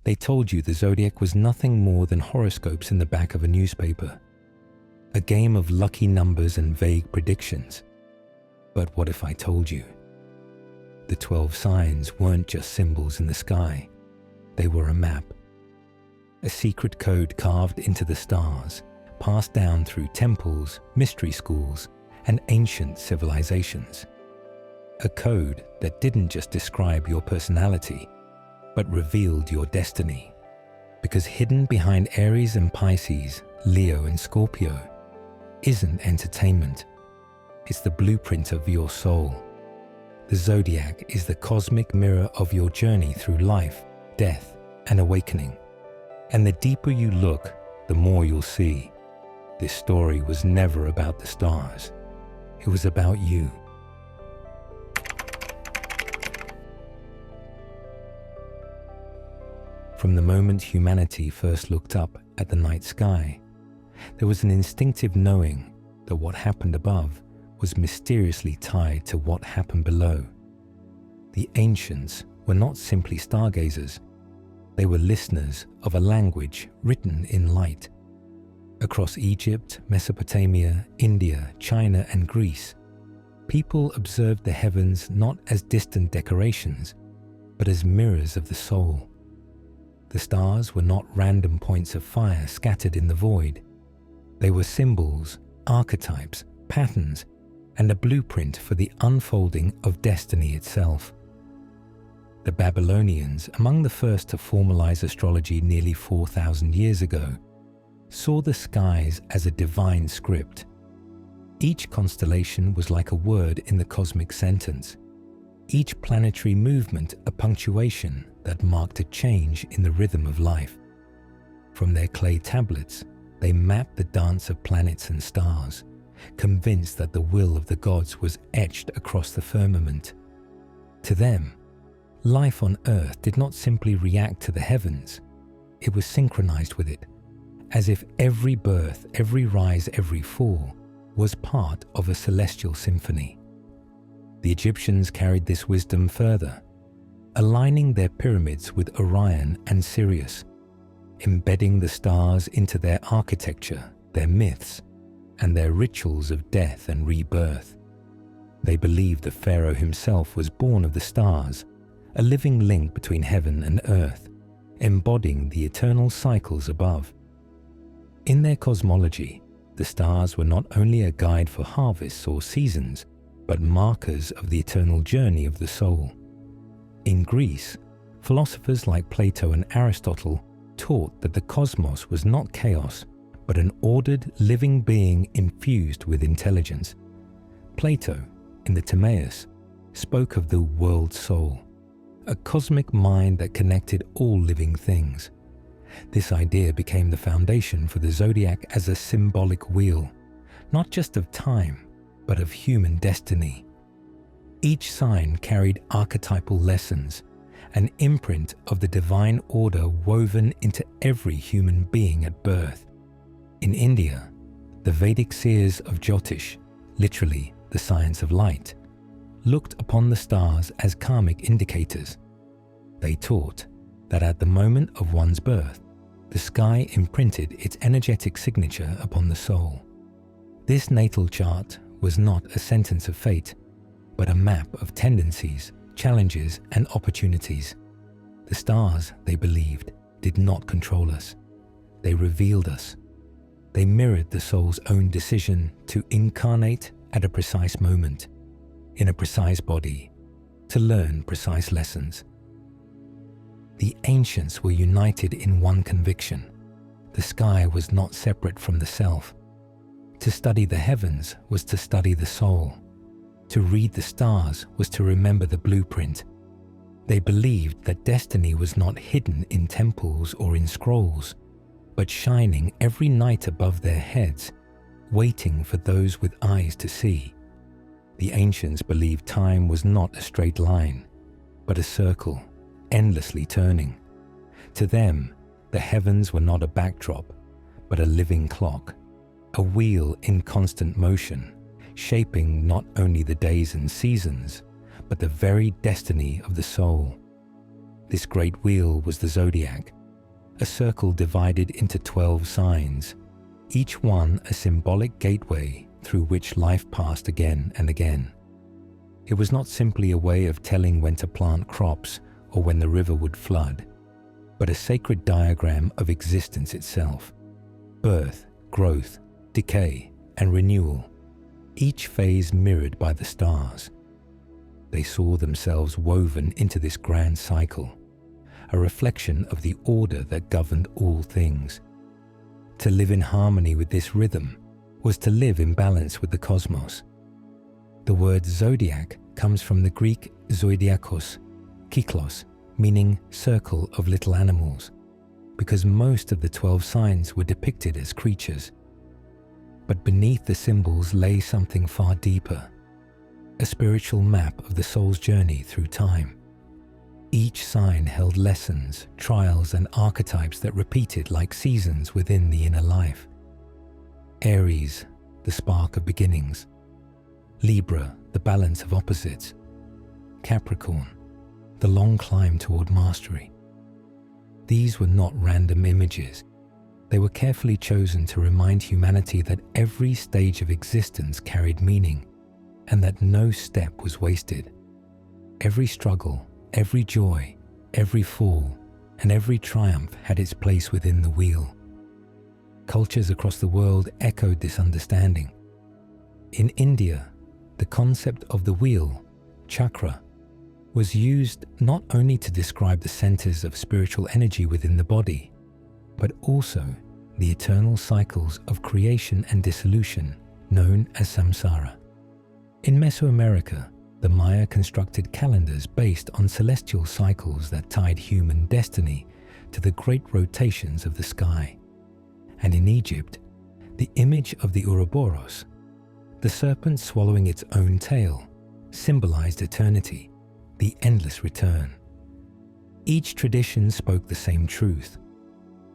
They told you the zodiac was nothing more than horoscopes in the back of a newspaper, a game of lucky numbers and vague predictions. But what if I told you? The 12 signs weren't just symbols in the sky. They were a map, a secret code carved into the stars, passed down through temples, mystery schools, and ancient civilizations. A code that didn't just describe your personality, but revealed your destiny. Because hidden behind Aries and Pisces, Leo and Scorpio, isn't entertainment. It's the blueprint of your soul. The zodiac is the cosmic mirror of your journey through life, death, and awakening. And the deeper you look, the more you'll see. This story was never about the stars. It was about you. From the moment humanity first looked up at the night sky, there was an instinctive knowing that what happened above was mysteriously tied to what happened below. The ancients were not simply stargazers. They were listeners of a language written in light. Across Egypt, Mesopotamia, India, China, and Greece, people observed the heavens not as distant decorations, but as mirrors of the soul. The stars were not random points of fire scattered in the void. They were symbols, archetypes, patterns, and a blueprint for the unfolding of destiny itself. The Babylonians, among the first to formalize astrology nearly 4,000 years ago, saw the skies as a divine script. Each constellation was like a word in the cosmic sentence, each planetary movement a punctuation that marked a change in the rhythm of life. From their clay tablets, they mapped the dance of planets and stars, convinced that the will of the gods was etched across the firmament. To them, life on Earth did not simply react to the heavens, it was synchronized with it, as if every birth, every rise, every fall was part of a celestial symphony. The Egyptians carried this wisdom further, aligning their pyramids with Orion and Sirius, embedding the stars into their architecture, their myths, and their rituals of death and rebirth. They believed the pharaoh himself was born of the stars, a living link between heaven and earth, embodying the eternal cycles above. In their cosmology, the stars were not only a guide for harvests or seasons, but markers of the eternal journey of the soul. In Greece, philosophers like Plato and Aristotle taught that the cosmos was not chaos, but an ordered, living being infused with intelligence. Plato, in the Timaeus, spoke of the world soul, a cosmic mind that connected all living things. This idea became the foundation for the zodiac as a symbolic wheel, not just of time, but of human destiny. Each sign carried archetypal lessons, an imprint of the divine order woven into every human being at birth. In India, the Vedic seers of Jyotish, literally the science of light, looked upon the stars as karmic indicators. They taught that at the moment of one's birth, the sky imprinted its energetic signature upon the soul. This natal chart was not a sentence of fate, but a map of tendencies, challenges, and opportunities. The stars, they believed, did not control us. They revealed us. They mirrored the soul's own decision to incarnate at a precise moment, in a precise body, to learn precise lessons. The ancients were united in one conviction: the sky was not separate from the self. To study the heavens was to study the soul. To read the stars was to remember the blueprint. They believed that destiny was not hidden in temples or in scrolls, but shining every night above their heads, waiting for those with eyes to see. The ancients believed time was not a straight line, but a circle, endlessly turning. To them, the heavens were not a backdrop, but a living clock, a wheel in constant motion, shaping not only the days and seasons, but the very destiny of the soul. This great wheel was the Zodiac, a circle divided into 12 signs, each one a symbolic gateway through which life passed again and again. It was not simply a way of telling when to plant crops or when the river would flood, but a sacred diagram of existence itself. Birth, growth, decay, and renewal, each phase mirrored by the stars. They saw themselves woven into this grand cycle, a reflection of the order that governed all things. To live in harmony with this rhythm was to live in balance with the cosmos. The word zodiac comes from the Greek zodiakos, kyklos, meaning circle of little animals, because most of the 12 signs were depicted as creatures. But beneath the symbols lay something far deeper, a spiritual map of the soul's journey through time. Each sign held lessons, trials, and archetypes that repeated like seasons within the inner life. Aries, the spark of beginnings. Libra, the balance of opposites. Capricorn, the long climb toward mastery. These were not random images. They were carefully chosen to remind humanity that every stage of existence carried meaning, and that no step was wasted. Every struggle, every joy, every fall, and every triumph had its place within the wheel. Cultures across the world echoed this understanding. In India, the concept of the wheel, chakra, was used not only to describe the centers of spiritual energy within the body, but also the eternal cycles of creation and dissolution known as samsara. In Mesoamerica, the Maya constructed calendars based on celestial cycles that tied human destiny to the great rotations of the sky. And in Egypt, the image of the Ouroboros, the serpent swallowing its own tail, symbolized eternity, the endless return. Each tradition spoke the same truth.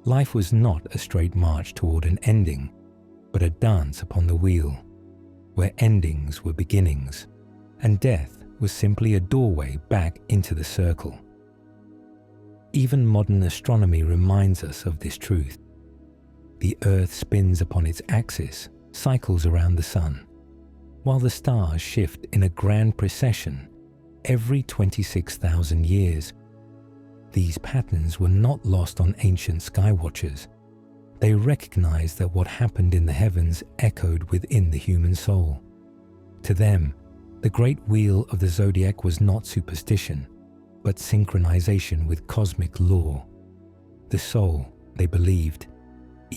Life was not a straight march toward an ending, but a dance upon the wheel, where endings were beginnings, and death was simply a doorway back into the circle. Even modern astronomy reminds us of this truth. The Earth spins upon its axis, cycles around the Sun, while the stars shift in a grand procession every 26,000 years. These patterns were not lost on ancient skywatchers. They recognized that what happened in the heavens echoed within the human soul. To them, the great wheel of the zodiac was not superstition, but synchronization with cosmic law. The soul, they believed,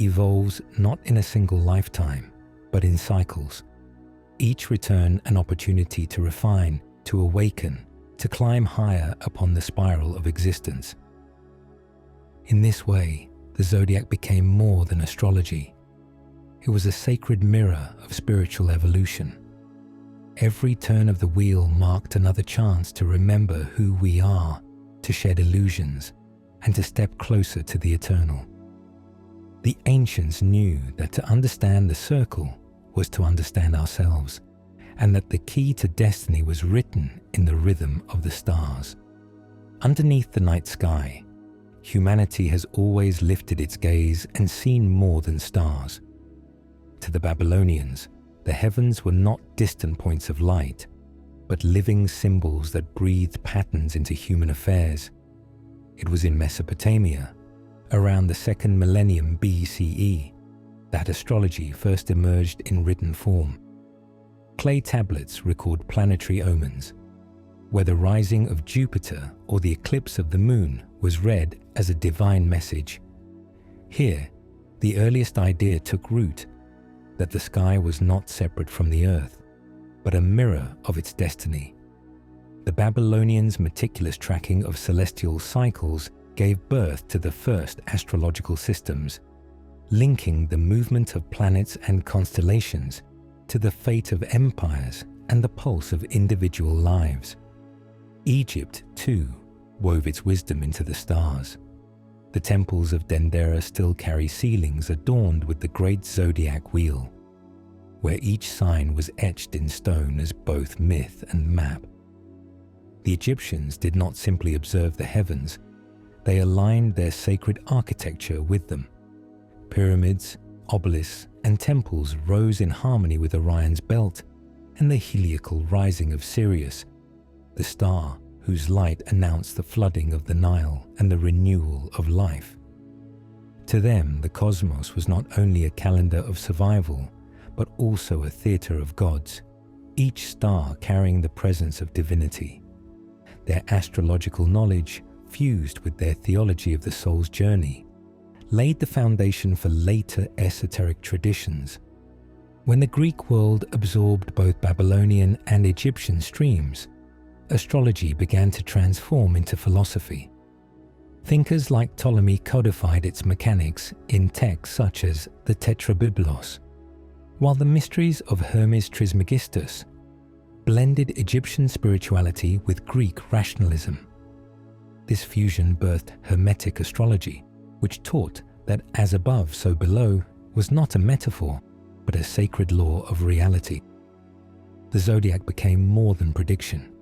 evolves not in a single lifetime, but in cycles. Each return an opportunity to refine, to awaken, to climb higher upon the spiral of existence. In this way, the zodiac became more than astrology. It was a sacred mirror of spiritual evolution. Every turn of the wheel marked another chance to remember who we are, to shed illusions, and to step closer to the eternal. The ancients knew that to understand the circle was to understand ourselves, and that the key to destiny was written in the rhythm of the stars. Underneath the night sky, humanity has always lifted its gaze and seen more than stars. To the Babylonians, the heavens were not distant points of light, but living symbols that breathed patterns into human affairs. It was in Mesopotamia, around the 2nd millennium BCE, that astrology first emerged in written form. Clay tablets record planetary omens, where the rising of Jupiter or the eclipse of the moon was read as a divine message. Here, the earliest idea took root, that the sky was not separate from the earth, but a mirror of its destiny. The Babylonians' meticulous tracking of celestial cycles gave birth to the first astrological systems, linking the movement of planets and constellations to the fate of empires and the pulse of individual lives. Egypt, too, wove its wisdom into the stars. The temples of Dendera still carry ceilings adorned with the great zodiac wheel, where each sign was etched in stone as both myth and map. The Egyptians did not simply observe the heavens, they aligned their sacred architecture with them. Pyramids, obelisks, and temples rose in harmony with Orion's belt and the heliacal rising of Sirius, the star whose light announced the flooding of the Nile and the renewal of life. To them, the cosmos was not only a calendar of survival, but also a theatre of gods, each star carrying the presence of divinity. Their astrological knowledge, fused with their theology of the soul's journey, laid the foundation for later esoteric traditions. When the Greek world absorbed both Babylonian and Egyptian streams, astrology began to transform into philosophy. Thinkers like Ptolemy codified its mechanics in texts such as the Tetrabiblos, while the mysteries of Hermes Trismegistus blended Egyptian spirituality with Greek rationalism. This fusion birthed Hermetic astrology, which taught that as above, so below was not a metaphor, but a sacred law of reality. The zodiac became more than prediction.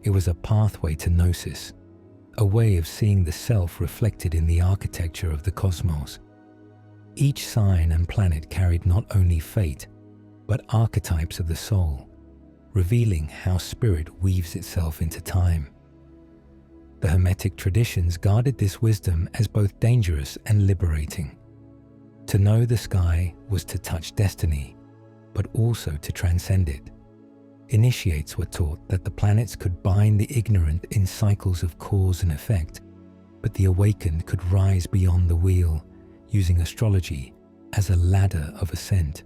It was a pathway to gnosis, a way of seeing the self reflected in the architecture of the cosmos. Each sign and planet carried not only fate, but archetypes of the soul, revealing how spirit weaves itself into time. The Hermetic traditions guarded this wisdom as both dangerous and liberating. To know the sky was to touch destiny, but also to transcend it. Initiates were taught that the planets could bind the ignorant in cycles of cause and effect, but the awakened could rise beyond the wheel, using astrology as a ladder of ascent.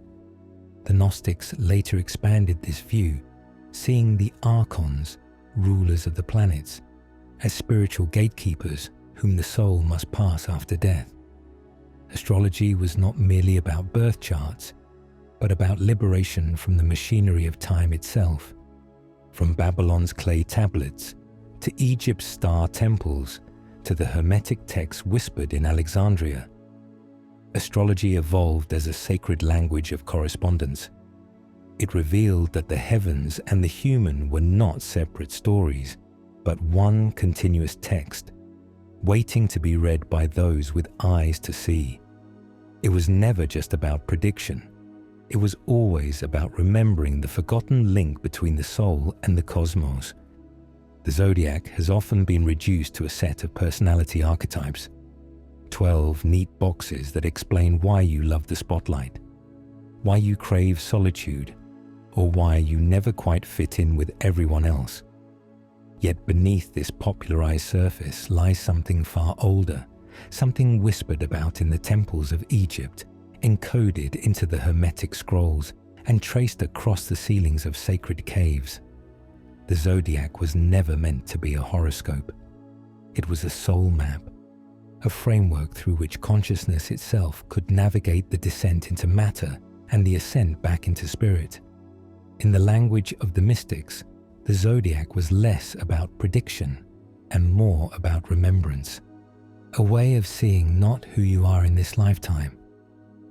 The Gnostics later expanded this view, seeing the archons, rulers of the planets, as spiritual gatekeepers whom the soul must pass after death. Astrology was not merely about birth charts, but about liberation from the machinery of time itself. From Babylon's clay tablets, to Egypt's star temples, to the Hermetic texts whispered in Alexandria, astrology evolved as a sacred language of correspondence. It revealed that the heavens and the human were not separate stories, but one continuous text, waiting to be read by those with eyes to see. It was never just about prediction. It was always about remembering the forgotten link between the soul and the cosmos. The zodiac has often been reduced to a set of personality archetypes, 12 neat boxes that explain why you love the spotlight, why you crave solitude, or why you never quite fit in with everyone else. Yet beneath this popularized surface lies something far older, something whispered about in the temples of Egypt, encoded into the Hermetic scrolls and traced across the ceilings of sacred caves. The zodiac was never meant to be a horoscope. It was a soul map, a framework through which consciousness itself could navigate the descent into matter and the ascent back into spirit. In the language of the mystics, the zodiac was less about prediction and more about remembrance, a way of seeing not who you are in this lifetime,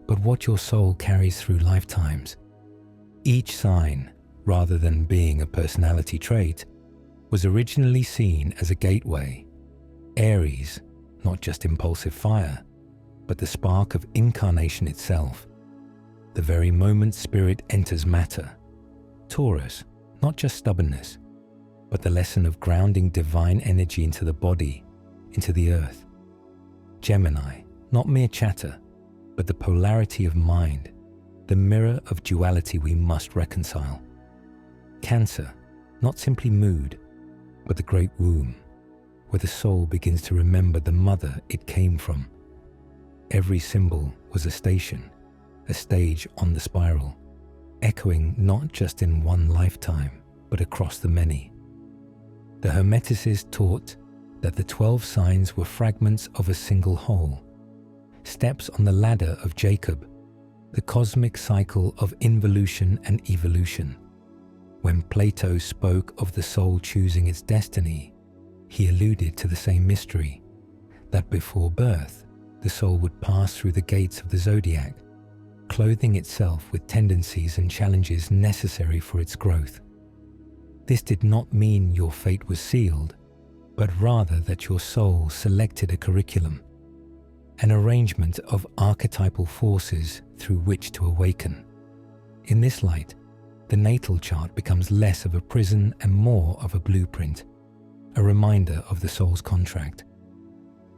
but what your soul carries through lifetimes. Each sign, rather than being a personality trait, was originally seen as a gateway. Aries, not just impulsive fire, but the spark of incarnation itself, the very moment spirit enters matter. Taurus, not just stubbornness, but the lesson of grounding divine energy into the body, into the earth. Gemini, not mere chatter, but the polarity of mind, the mirror of duality we must reconcile. Cancer, not simply mood, but the great womb, where the soul begins to remember the mother it came from. Every symbol was a station, a stage on the spiral, echoing not just in one lifetime, but across the many. The Hermeticists taught that the 12 signs were fragments of a single whole, steps on the ladder of Jacob, the cosmic cycle of involution and evolution. When Plato spoke of the soul choosing its destiny, he alluded to the same mystery, that before birth, the soul would pass through the gates of the zodiac, clothing itself with tendencies and challenges necessary for its growth. This did not mean your fate was sealed, but rather that your soul selected a curriculum, an arrangement of archetypal forces through which to awaken. In this light, the natal chart becomes less of a prison and more of a blueprint, a reminder of the soul's contract.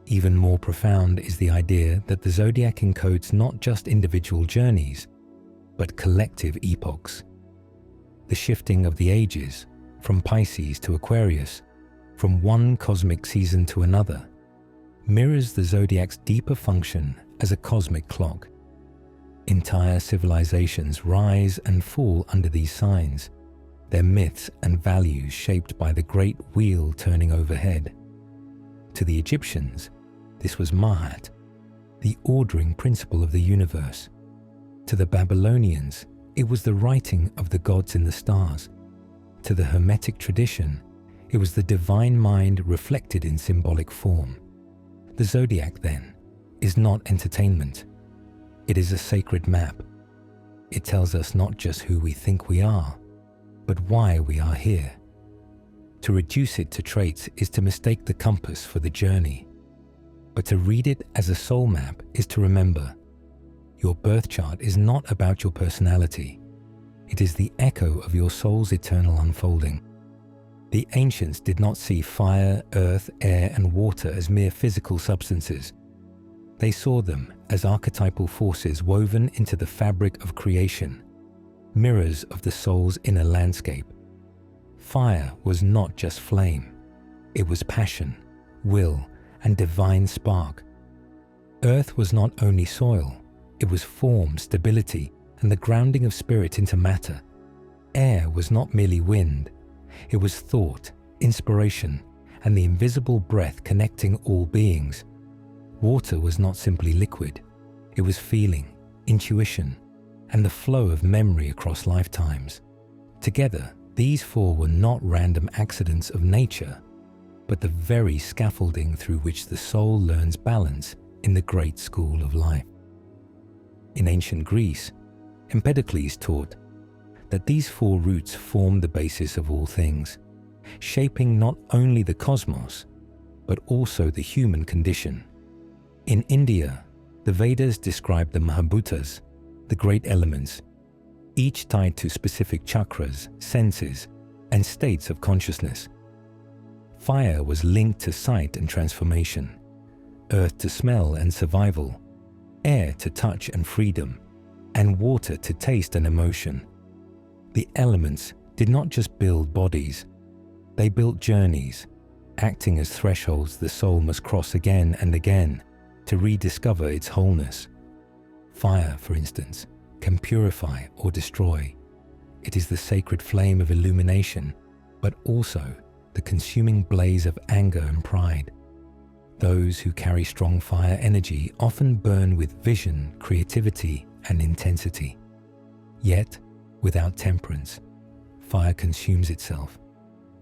Even more profound is the idea that the zodiac encodes not just individual journeys, but collective epochs. The shifting of the ages, from Pisces to Aquarius, from one cosmic season to another, mirrors the zodiac's deeper function as a cosmic clock. Entire civilizations rise and fall under these signs, their myths and values shaped by the great wheel turning overhead. To the Egyptians, this was Mahat, the ordering principle of the universe. To the Babylonians, it was the writing of the gods in the stars. To the Hermetic tradition, it was the divine mind reflected in symbolic form. The zodiac, then, is not entertainment. It is a sacred map. It tells us not just who we think we are, but why we are here. To reduce it to traits is to mistake the compass for the journey. But to read it as a soul map is to remember, your birth chart is not about your personality. It is the echo of your soul's eternal unfolding. The ancients did not see fire, earth, air, and water as mere physical substances. They saw them as archetypal forces woven into the fabric of creation, mirrors of the soul's inner landscape. Fire was not just flame. It was passion, will, and divine spark. Earth was not only soil. It was form, stability, and the grounding of spirit into matter. Air was not merely wind. It was thought, inspiration, and the invisible breath connecting all beings. Water was not simply liquid. It was feeling, intuition, and the flow of memory across lifetimes. Together, these four were not random accidents of nature, but the very scaffolding through which the soul learns balance in the great school of life. In ancient Greece, Empedocles taught that these four roots form the basis of all things, shaping not only the cosmos, but also the human condition. In India, the Vedas describe the Mahabhutas, the great elements, each tied to specific chakras, senses, and states of consciousness. Fire was linked to sight and transformation, earth to smell and survival, air to touch and freedom, and water to taste and emotion. The elements did not just build bodies, they built journeys, acting as thresholds the soul must cross again and again to rediscover its wholeness. Fire, for instance, can purify or destroy. It is the sacred flame of illumination, but also the consuming blaze of anger and pride. Those who carry strong fire energy often burn with vision, creativity, and intensity. Yet, without temperance, fire consumes itself,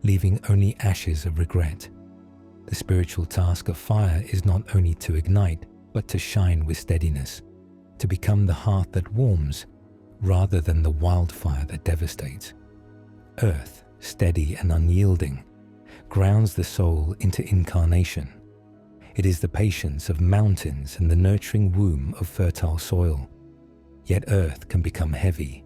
leaving only ashes of regret. The spiritual task of fire is not only to ignite, but to shine with steadiness, to become the hearth that warms, rather than the wildfire that devastates. Earth, steady and unyielding, grounds the soul into incarnation. It is the patience of mountains and the nurturing womb of fertile soil. Yet earth can become heavy,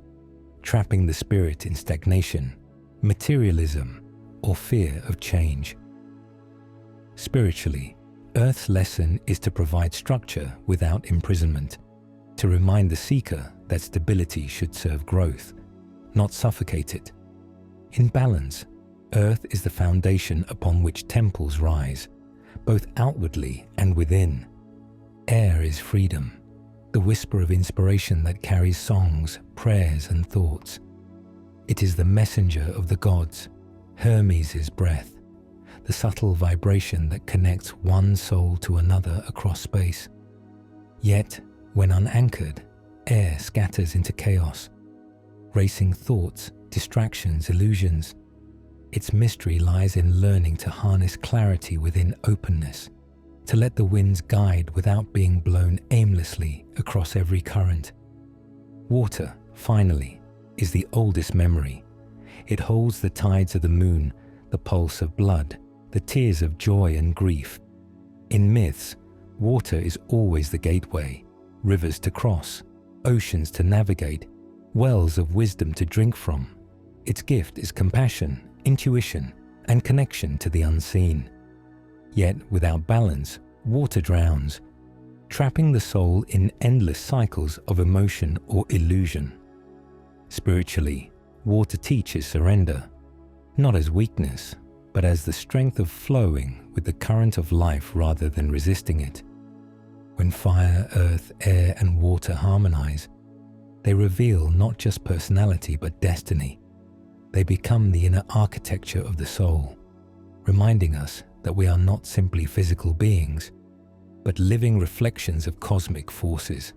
trapping the spirit in stagnation, materialism, or fear of change. Spiritually, Earth's lesson is to provide structure without imprisonment, to remind the seeker that stability should serve growth, not suffocate it. In balance, Earth is the foundation upon which temples rise, both outwardly and within. Air is freedom, the whisper of inspiration that carries songs, prayers, and thoughts. It is the messenger of the gods, Hermes' breath, the subtle vibration that connects one soul to another across space. Yet, when unanchored, air scatters into chaos, racing thoughts, distractions, illusions. Its mystery lies in learning to harness clarity within openness, to let the winds guide without being blown aimlessly across every current. Water, finally, is the oldest memory. It holds the tides of the moon, the pulse of blood, the tears of joy and grief. In myths, water is always the gateway, rivers to cross, oceans to navigate, wells of wisdom to drink from. Its gift is compassion, intuition, and connection to the unseen. Yet, without balance, water drowns, trapping the soul in endless cycles of emotion or illusion. Spiritually, water teaches surrender, not as weakness, but as the strength of flowing with the current of life rather than resisting it. When fire, earth, air, and water harmonize, they reveal not just personality but destiny. They become the inner architecture of the soul, reminding us that we are not simply physical beings, but living reflections of cosmic forces.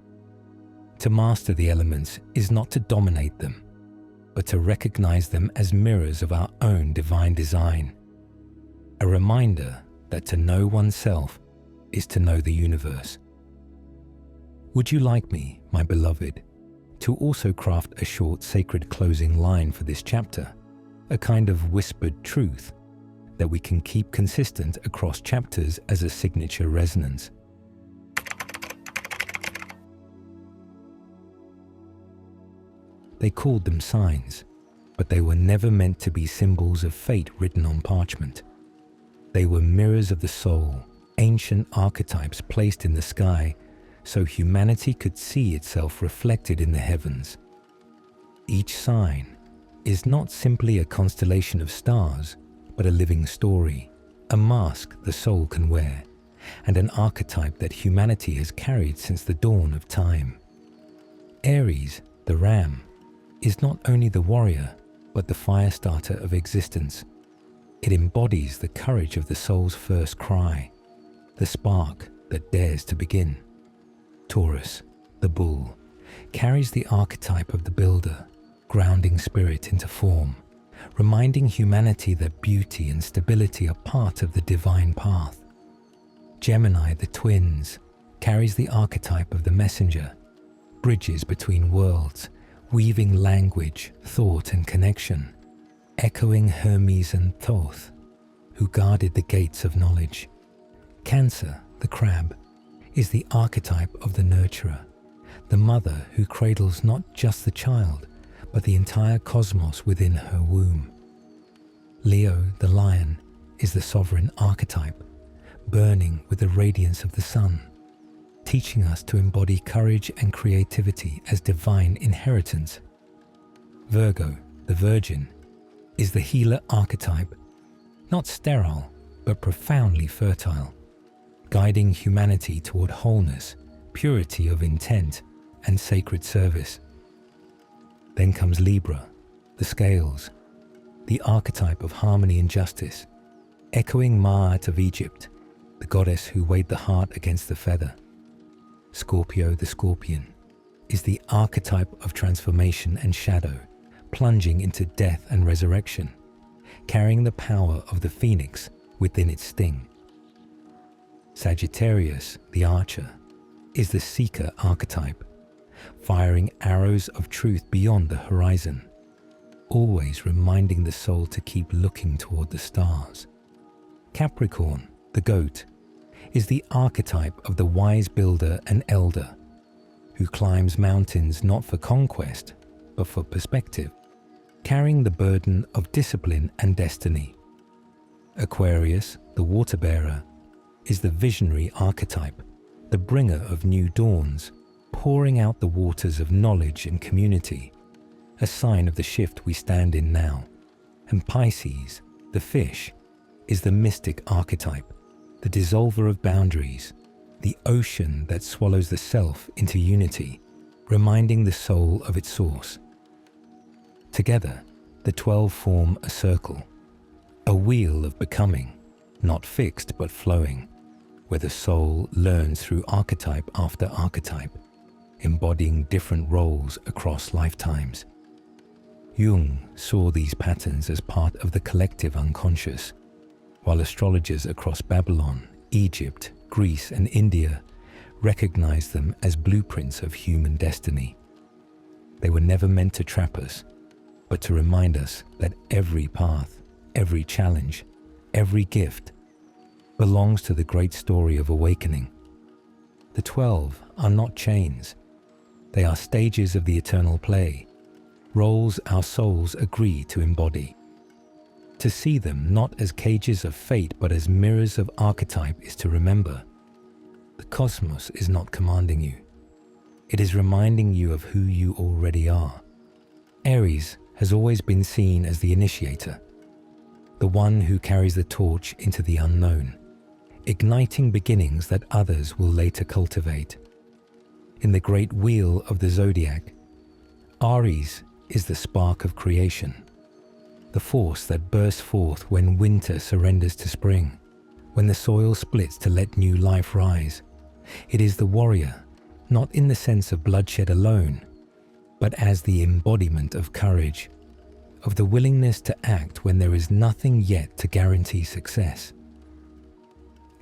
To master the elements is not to dominate them, but to recognize them as mirrors of our own divine design. A reminder that to know oneself is to know the universe. Would you like me, my beloved, to also craft a short sacred closing line for this chapter, a kind of whispered truth that we can keep consistent across chapters as a signature resonance? They called them signs, but they were never meant to be symbols of fate written on parchment. They were mirrors of the soul, ancient archetypes placed in the sky so humanity could see itself reflected in the heavens. Each sign is not simply a constellation of stars, but a living story, a mask the soul can wear, and an archetype that humanity has carried since the dawn of time. Aries, the ram, is not only the warrior, but the fire starter of existence. It embodies the courage of the soul's first cry, the spark that dares to begin. Taurus, the bull, carries the archetype of the builder, grounding spirit into form, reminding humanity that beauty and stability are part of the divine path. Gemini, the twins, carries the archetype of the messenger, bridges between worlds, weaving language, thought, and connection, echoing Hermes and Thoth, who guarded the gates of knowledge. Cancer, the crab, is the archetype of the nurturer, the mother who cradles not just the child, but the entire cosmos within her womb. Leo, the lion, is the sovereign archetype, burning with the radiance of the sun, teaching us to embody courage and creativity as divine inheritance. Virgo, the virgin, is the healer archetype, not sterile, but profoundly fertile, guiding humanity toward wholeness, purity of intent, and sacred service. Then comes Libra, the scales, the archetype of harmony and justice, echoing Ma'at of Egypt, the goddess who weighed the heart against the feather. Scorpio, the scorpion, is the archetype of transformation and shadow, plunging into death and resurrection, carrying the power of the phoenix within its sting. Sagittarius, the archer, is the seeker archetype, firing arrows of truth beyond the horizon, always reminding the soul to keep looking toward the stars. Capricorn, the goat, is the archetype of the wise builder and elder, who climbs mountains not for conquest, but for perspective, carrying the burden of discipline and destiny. Aquarius, the water bearer, is the visionary archetype, the bringer of new dawns, pouring out the waters of knowledge and community, a sign of the shift we stand in now. And Pisces, the fish, is the mystic archetype, the dissolver of boundaries, the ocean that swallows the self into unity, reminding the soul of its source. Together, the 12 form a circle, a wheel of becoming, not fixed but flowing, where the soul learns through archetype after archetype, embodying different roles across lifetimes. Jung saw these patterns as part of the collective unconscious, while astrologers across Babylon, Egypt, Greece, and India recognized them as blueprints of human destiny. They were never meant to trap us, but to remind us that every path, every challenge, every gift belongs to the great story of awakening. The 12 are not chains. They are stages of the eternal play, roles our souls agree to embody. To see them not as cages of fate but as mirrors of archetype is to remember. The cosmos is not commanding you. It is reminding you of who you already are. Aries has always been seen as the initiator, the one who carries the torch into the unknown, igniting beginnings that others will later cultivate. In the great wheel of the Zodiac, Aries is the spark of creation, the force that bursts forth when winter surrenders to spring, when the soil splits to let new life rise. It is the warrior, not in the sense of bloodshed alone, but as the embodiment of courage, of the willingness to act when there is nothing yet to guarantee success.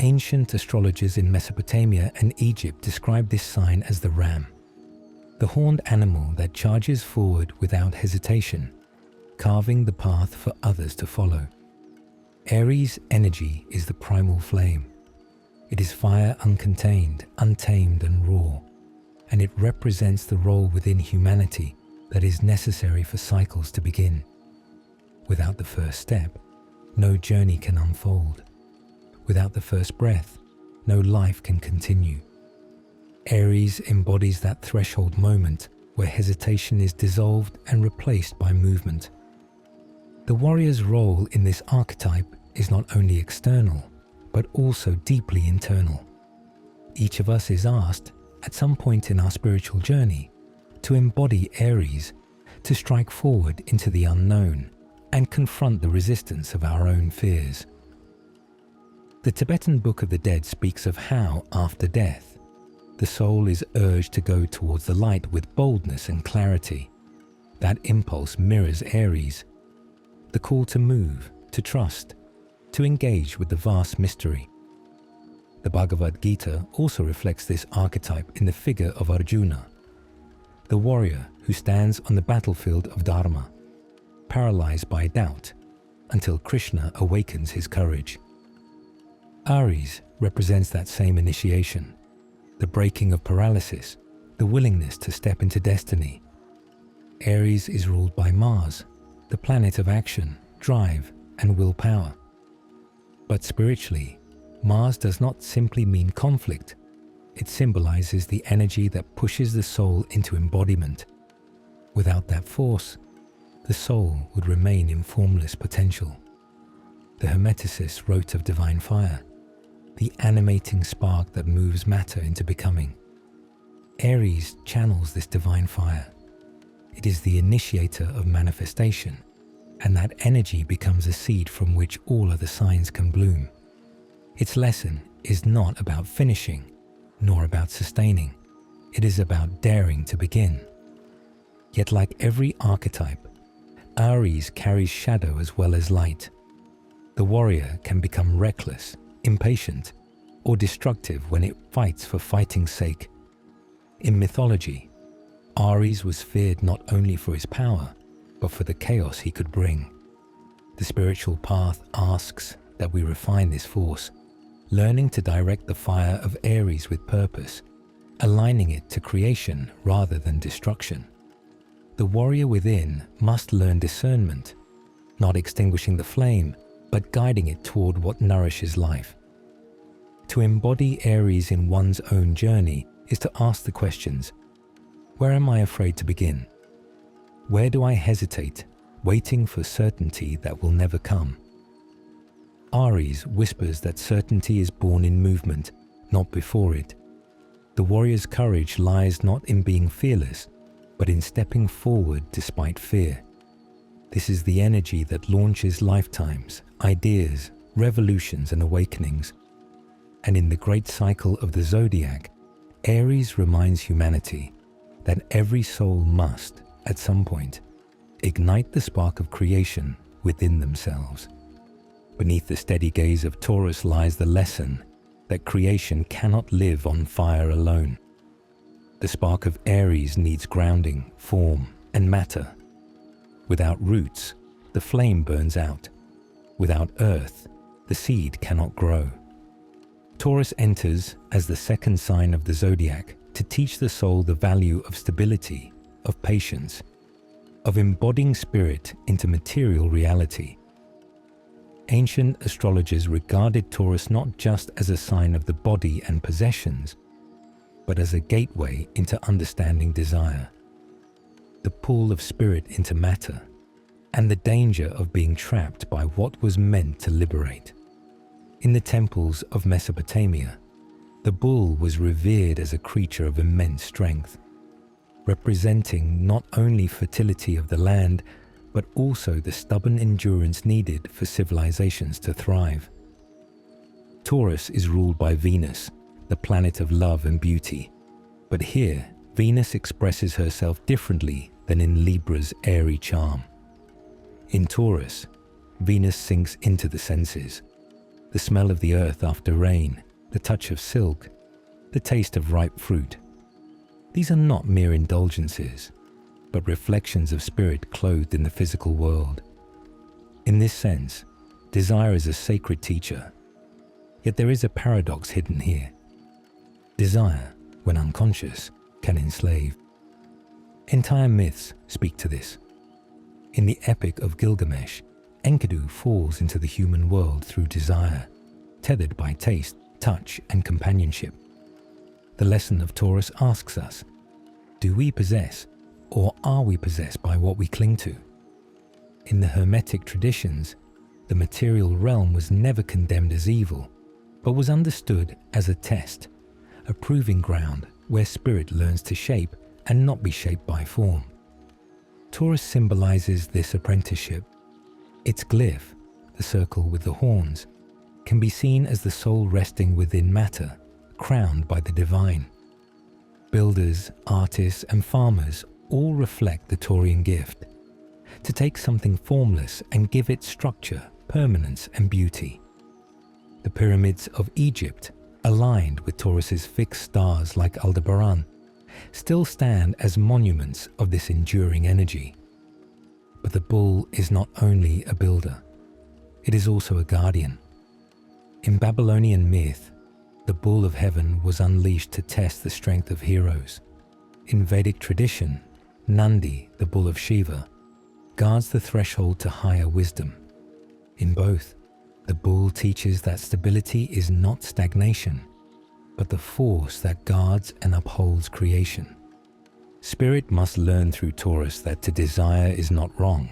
Ancient astrologers in Mesopotamia and Egypt described this sign as the ram, the horned animal that charges forward without hesitation, carving the path for others to follow. Aries' energy is the primal flame. It is fire uncontained, untamed and raw, and it represents the role within humanity that is necessary for cycles to begin. Without the first step, no journey can unfold. Without the first breath, no life can continue. Aries embodies that threshold moment where hesitation is dissolved and replaced by movement. The warrior's role in this archetype is not only external, but also deeply internal. Each of us is asked, at some point in our spiritual journey, to embody Aries, to strike forward into the unknown and confront the resistance of our own fears. The Tibetan Book of the Dead speaks of how, after death, the soul is urged to go towards the light with boldness and clarity. That impulse mirrors Aries, the call to move, to trust, to engage with the vast mystery. The Bhagavad Gita also reflects this archetype in the figure of Arjuna, the warrior who stands on the battlefield of Dharma, paralyzed by doubt, until Krishna awakens his courage. Aries represents that same initiation, the breaking of paralysis, the willingness to step into destiny. Aries is ruled by Mars, the planet of action, drive, and willpower. But spiritually, Mars does not simply mean conflict. It symbolizes the energy that pushes the soul into embodiment. Without that force, the soul would remain in formless potential. The Hermeticists wrote of divine fire, the animating spark that moves matter into becoming. Aries channels this divine fire. It is the initiator of manifestation, and that energy becomes a seed from which all other signs can bloom. Its lesson is not about finishing, nor about sustaining. It is about daring to begin. Yet like every archetype, Aries carries shadow as well as light. The warrior can become reckless, impatient, or destructive when it fights for fighting's sake. In mythology, Aries was feared not only for his power, but for the chaos he could bring. The spiritual path asks that we refine this force, learning to direct the fire of Aries with purpose, aligning it to creation rather than destruction. The warrior within must learn discernment, not extinguishing the flame, but guiding it toward what nourishes life. To embody Aries in one's own journey is to ask the questions: where am I afraid to begin? Where do I hesitate, waiting for certainty that will never come? Aries whispers that certainty is born in movement, not before it. The warrior's courage lies not in being fearless, but in stepping forward despite fear. This is the energy that launches lifetimes, ideas, revolutions and awakenings. And in the great cycle of the Zodiac, Aries reminds humanity that every soul must, at some point, ignite the spark of creation within themselves. Beneath the steady gaze of Taurus lies the lesson that creation cannot live on fire alone. The spark of Aries needs grounding, form, and matter. Without roots, the flame burns out. Without earth, the seed cannot grow. Taurus enters as the second sign of the zodiac to teach the soul the value of stability, of patience, of embodying spirit into material reality. Ancient astrologers regarded Taurus not just as a sign of the body and possessions, but as a gateway into understanding desire, the pull of spirit into matter, and the danger of being trapped by what was meant to liberate. In the temples of Mesopotamia, the bull was revered as a creature of immense strength, representing not only fertility of the land, but also the stubborn endurance needed for civilizations to thrive. Taurus is ruled by Venus, the planet of love and beauty, but here Venus expresses herself differently than in Libra's airy charm. In Taurus, Venus sinks into the senses. The smell of the earth after rain, the touch of silk, the taste of ripe fruit. These are not mere indulgences, but reflections of spirit clothed in the physical world. In this sense, desire is a sacred teacher. Yet there is a paradox hidden here. Desire, when unconscious, can enslave. Entire myths speak to this. In the Epic of Gilgamesh, Enkidu falls into the human world through desire, tethered by taste, touch, and companionship. The lesson of Taurus asks us, do we possess, or are we possessed by what we cling to? In the Hermetic traditions, the material realm was never condemned as evil, but was understood as a test, a proving ground where spirit learns to shape and not be shaped by form. Taurus symbolizes this apprenticeship. Its glyph, the circle with the horns, can be seen as the soul resting within matter, crowned by the divine. Builders, artists, and farmers all reflect the Taurian gift, to take something formless and give it structure, permanence, and beauty. The pyramids of Egypt, aligned with Taurus's fixed stars like Aldebaran, still stand as monuments of this enduring energy. But the bull is not only a builder, it is also a guardian. In Babylonian myth, the bull of heaven was unleashed to test the strength of heroes. In Vedic tradition, Nandi, the bull of Shiva, guards the threshold to higher wisdom. In both, the bull teaches that stability is not stagnation, but the force that guards and upholds creation. Spirit must learn through Taurus that to desire is not wrong,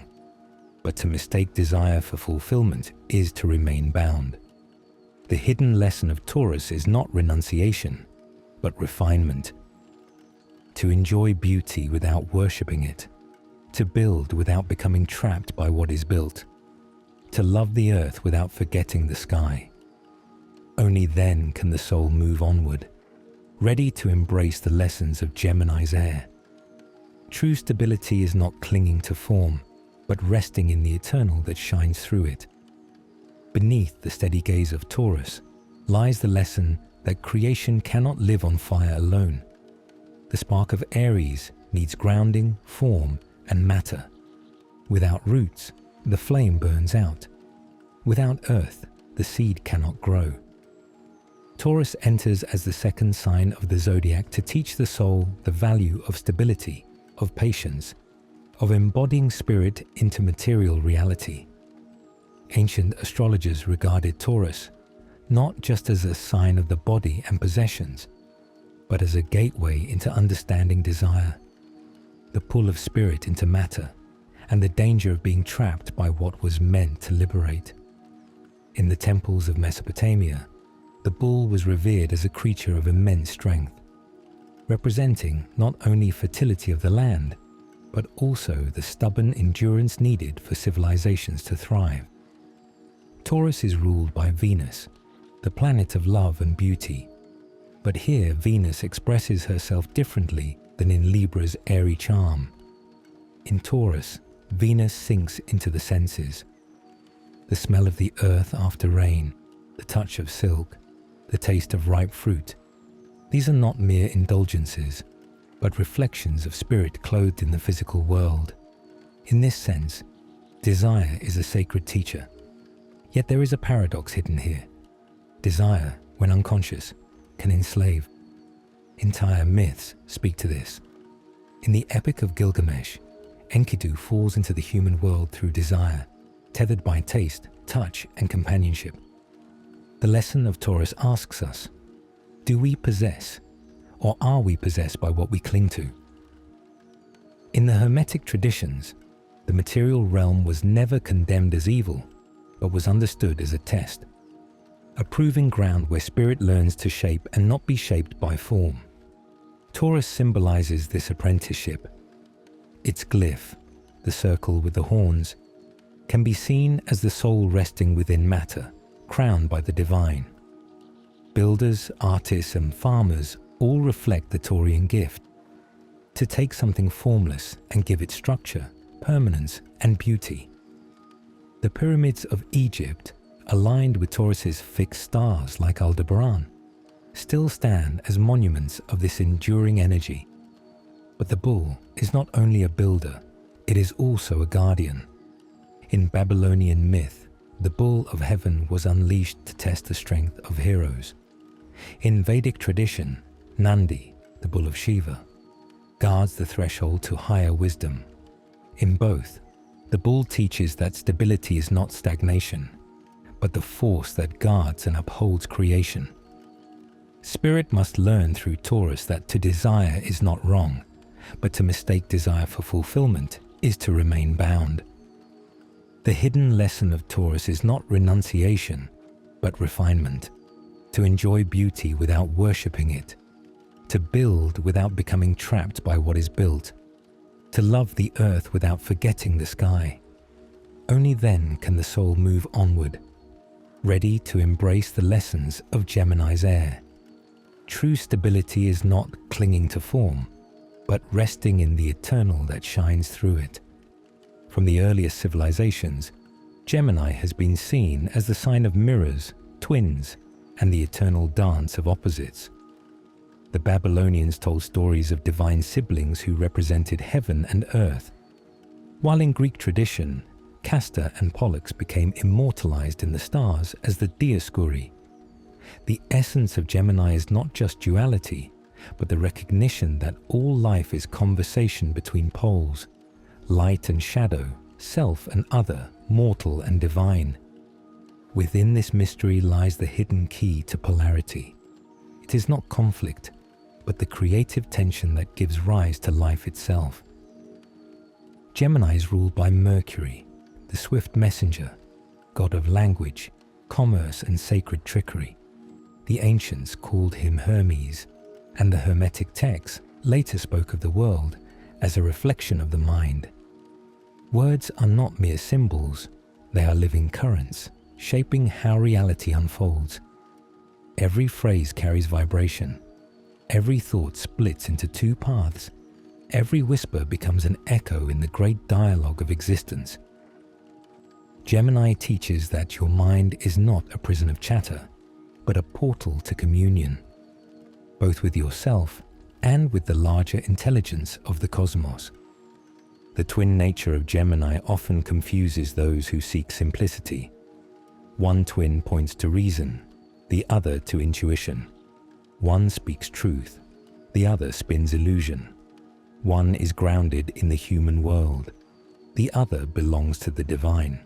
but to mistake desire for fulfillment is to remain bound. The hidden lesson of Taurus is not renunciation, but refinement. To enjoy beauty without worshipping it, to build without becoming trapped by what is built, to love the earth without forgetting the sky. Only then can the soul move onward, ready to embrace the lessons of Gemini's air. True stability is not clinging to form, but resting in the eternal that shines through it. Beneath the steady gaze of Taurus lies the lesson that creation cannot live on fire alone. The spark of Aries needs grounding, form, and matter. Without roots, the flame burns out. Without earth, the seed cannot grow. Taurus enters as the second sign of the zodiac to teach the soul the value of stability, of patience, of embodying spirit into material reality. Ancient astrologers regarded Taurus not just as a sign of the body and possessions, but as a gateway into understanding desire, the pull of spirit into matter, and the danger of being trapped by what was meant to liberate. In the temples of Mesopotamia, the bull was revered as a creature of immense strength, representing not only fertility of the land, but also the stubborn endurance needed for civilizations to thrive. Taurus is ruled by Venus, the planet of love and beauty, but here Venus expresses herself differently than in Libra's airy charm. In Taurus, Venus sinks into the senses. The smell of the earth after rain, the touch of silk, the taste of ripe fruit. These are not mere indulgences, but reflections of spirit clothed in the physical world. In this sense, desire is a sacred teacher. Yet there is a paradox hidden here. Desire, when unconscious, can enslave. Entire myths speak to this. In the Epic of Gilgamesh, Enkidu falls into the human world through desire, tethered by taste, touch, and companionship. The lesson of Taurus asks us, do we possess, or are we possessed by what we cling to? In the Hermetic traditions, the material realm was never condemned as evil, but was understood as a test, a proving ground where spirit learns to shape and not be shaped by form. Taurus symbolizes this apprenticeship. Its glyph, the circle with the horns, can be seen as the soul resting within matter, crowned by the divine. Builders, artists, and farmers all reflect the Taurian gift, to take something formless and give it structure, permanence, and beauty. The pyramids of Egypt, aligned with Taurus's fixed stars like Aldebaran, still stand as monuments of this enduring energy. But the bull is not only a builder, it is also a guardian. In Babylonian myth, the bull of heaven was unleashed to test the strength of heroes. In Vedic tradition, Nandi, the bull of Shiva, guards the threshold to higher wisdom. In both, the bull teaches that stability is not stagnation, but the force that guards and upholds creation. Spirit must learn through Taurus that to desire is not wrong, but to mistake desire for fulfillment is to remain bound. The hidden lesson of Taurus is not renunciation, but refinement, to enjoy beauty without worshipping it, to build without becoming trapped by what is built, to love the earth without forgetting the sky. Only then can the soul move onward, ready to embrace the lessons of Gemini's air. True stability is not clinging to form, but resting in the eternal that shines through it. From the earliest civilizations, Gemini has been seen as the sign of mirrors, twins, and the eternal dance of opposites. The Babylonians told stories of divine siblings who represented heaven and earth, while in Greek tradition, Castor and Pollux became immortalized in the stars as the Dioscuri. The essence of Gemini is not just duality, but the recognition that all life is conversation between poles, light and shadow, self and other, mortal and divine. Within this mystery lies the hidden key to polarity. It is not conflict, but the creative tension that gives rise to life itself. Gemini is ruled by Mercury, the swift messenger, god of language, commerce, and sacred trickery. The ancients called him Hermes, and the Hermetic texts later spoke of the world as a reflection of the mind. Words are not mere symbols, they are living currents, shaping how reality unfolds. Every phrase carries vibration. Every thought splits into two paths. Every whisper becomes an echo in the great dialogue of existence. Gemini teaches that your mind is not a prison of chatter, but a portal to communion, both with yourself and with the larger intelligence of the cosmos. The twin nature of Gemini often confuses those who seek simplicity. One twin points to reason, the other to intuition. One speaks truth, the other spins illusion. One is grounded in the human world, the other belongs to the divine.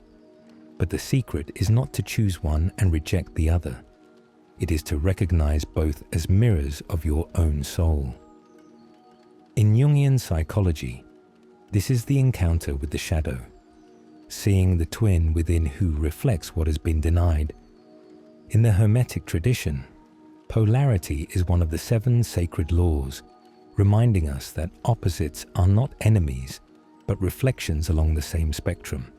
But the secret is not to choose one and reject the other. It is to recognize both as mirrors of your own soul. In Jungian psychology, this is the encounter with the shadow, seeing the twin within who reflects what has been denied. In the Hermetic tradition, polarity is one of the 7 sacred laws, reminding us that opposites are not enemies, but reflections along the same spectrum.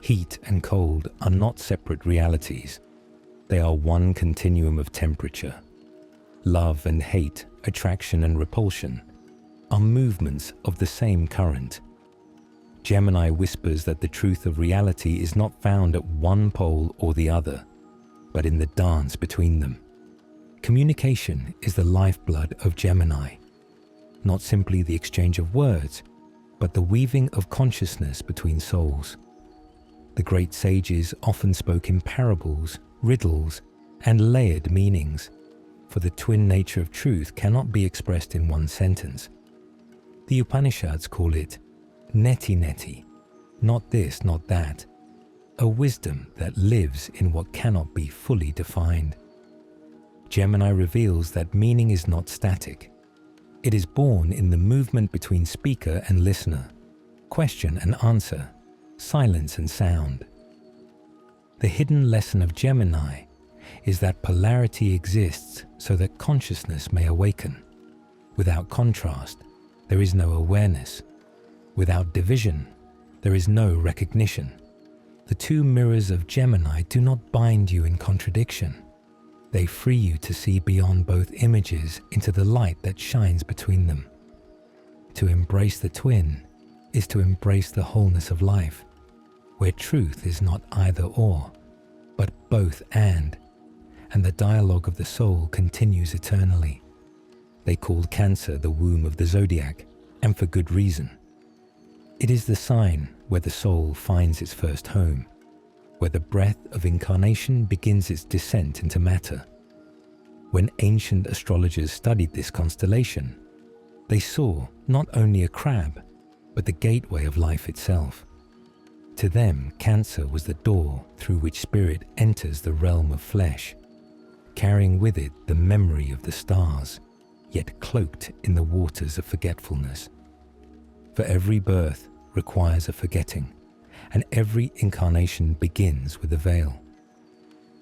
Heat and cold are not separate realities. They are one continuum of temperature. Love and hate, attraction and repulsion, are movements of the same current. Gemini whispers that the truth of reality is not found at one pole or the other, but in the dance between them. Communication is the lifeblood of Gemini, not simply the exchange of words, but the weaving of consciousness between souls. The great sages often spoke in parables, riddles, and layered meanings, for the twin nature of truth cannot be expressed in one sentence. The Upanishads call it neti-neti, not this, not that, a wisdom that lives in what cannot be fully defined. Gemini reveals that meaning is not static. It is born in the movement between speaker and listener, question and answer, silence and sound. The hidden lesson of Gemini is that polarity exists so that consciousness may awaken. Without contrast, there is no awareness. Without division, there is no recognition. The two mirrors of Gemini do not bind you in contradiction. They free you to see beyond both images into the light that shines between them. To embrace the twin is to embrace the wholeness of life, where truth is not either or, but both and the dialogue of the soul continues eternally. They called Cancer the womb of the Zodiac, and for good reason. It is the sign where the soul finds its first home, where the breath of incarnation begins its descent into matter. When ancient astrologers studied this constellation, they saw not only a crab, but the gateway of life itself. To them, Cancer was the door through which spirit enters the realm of flesh, carrying with it the memory of the stars, yet cloaked in the waters of forgetfulness. For every birth requires a forgetting, and every incarnation begins with a veil.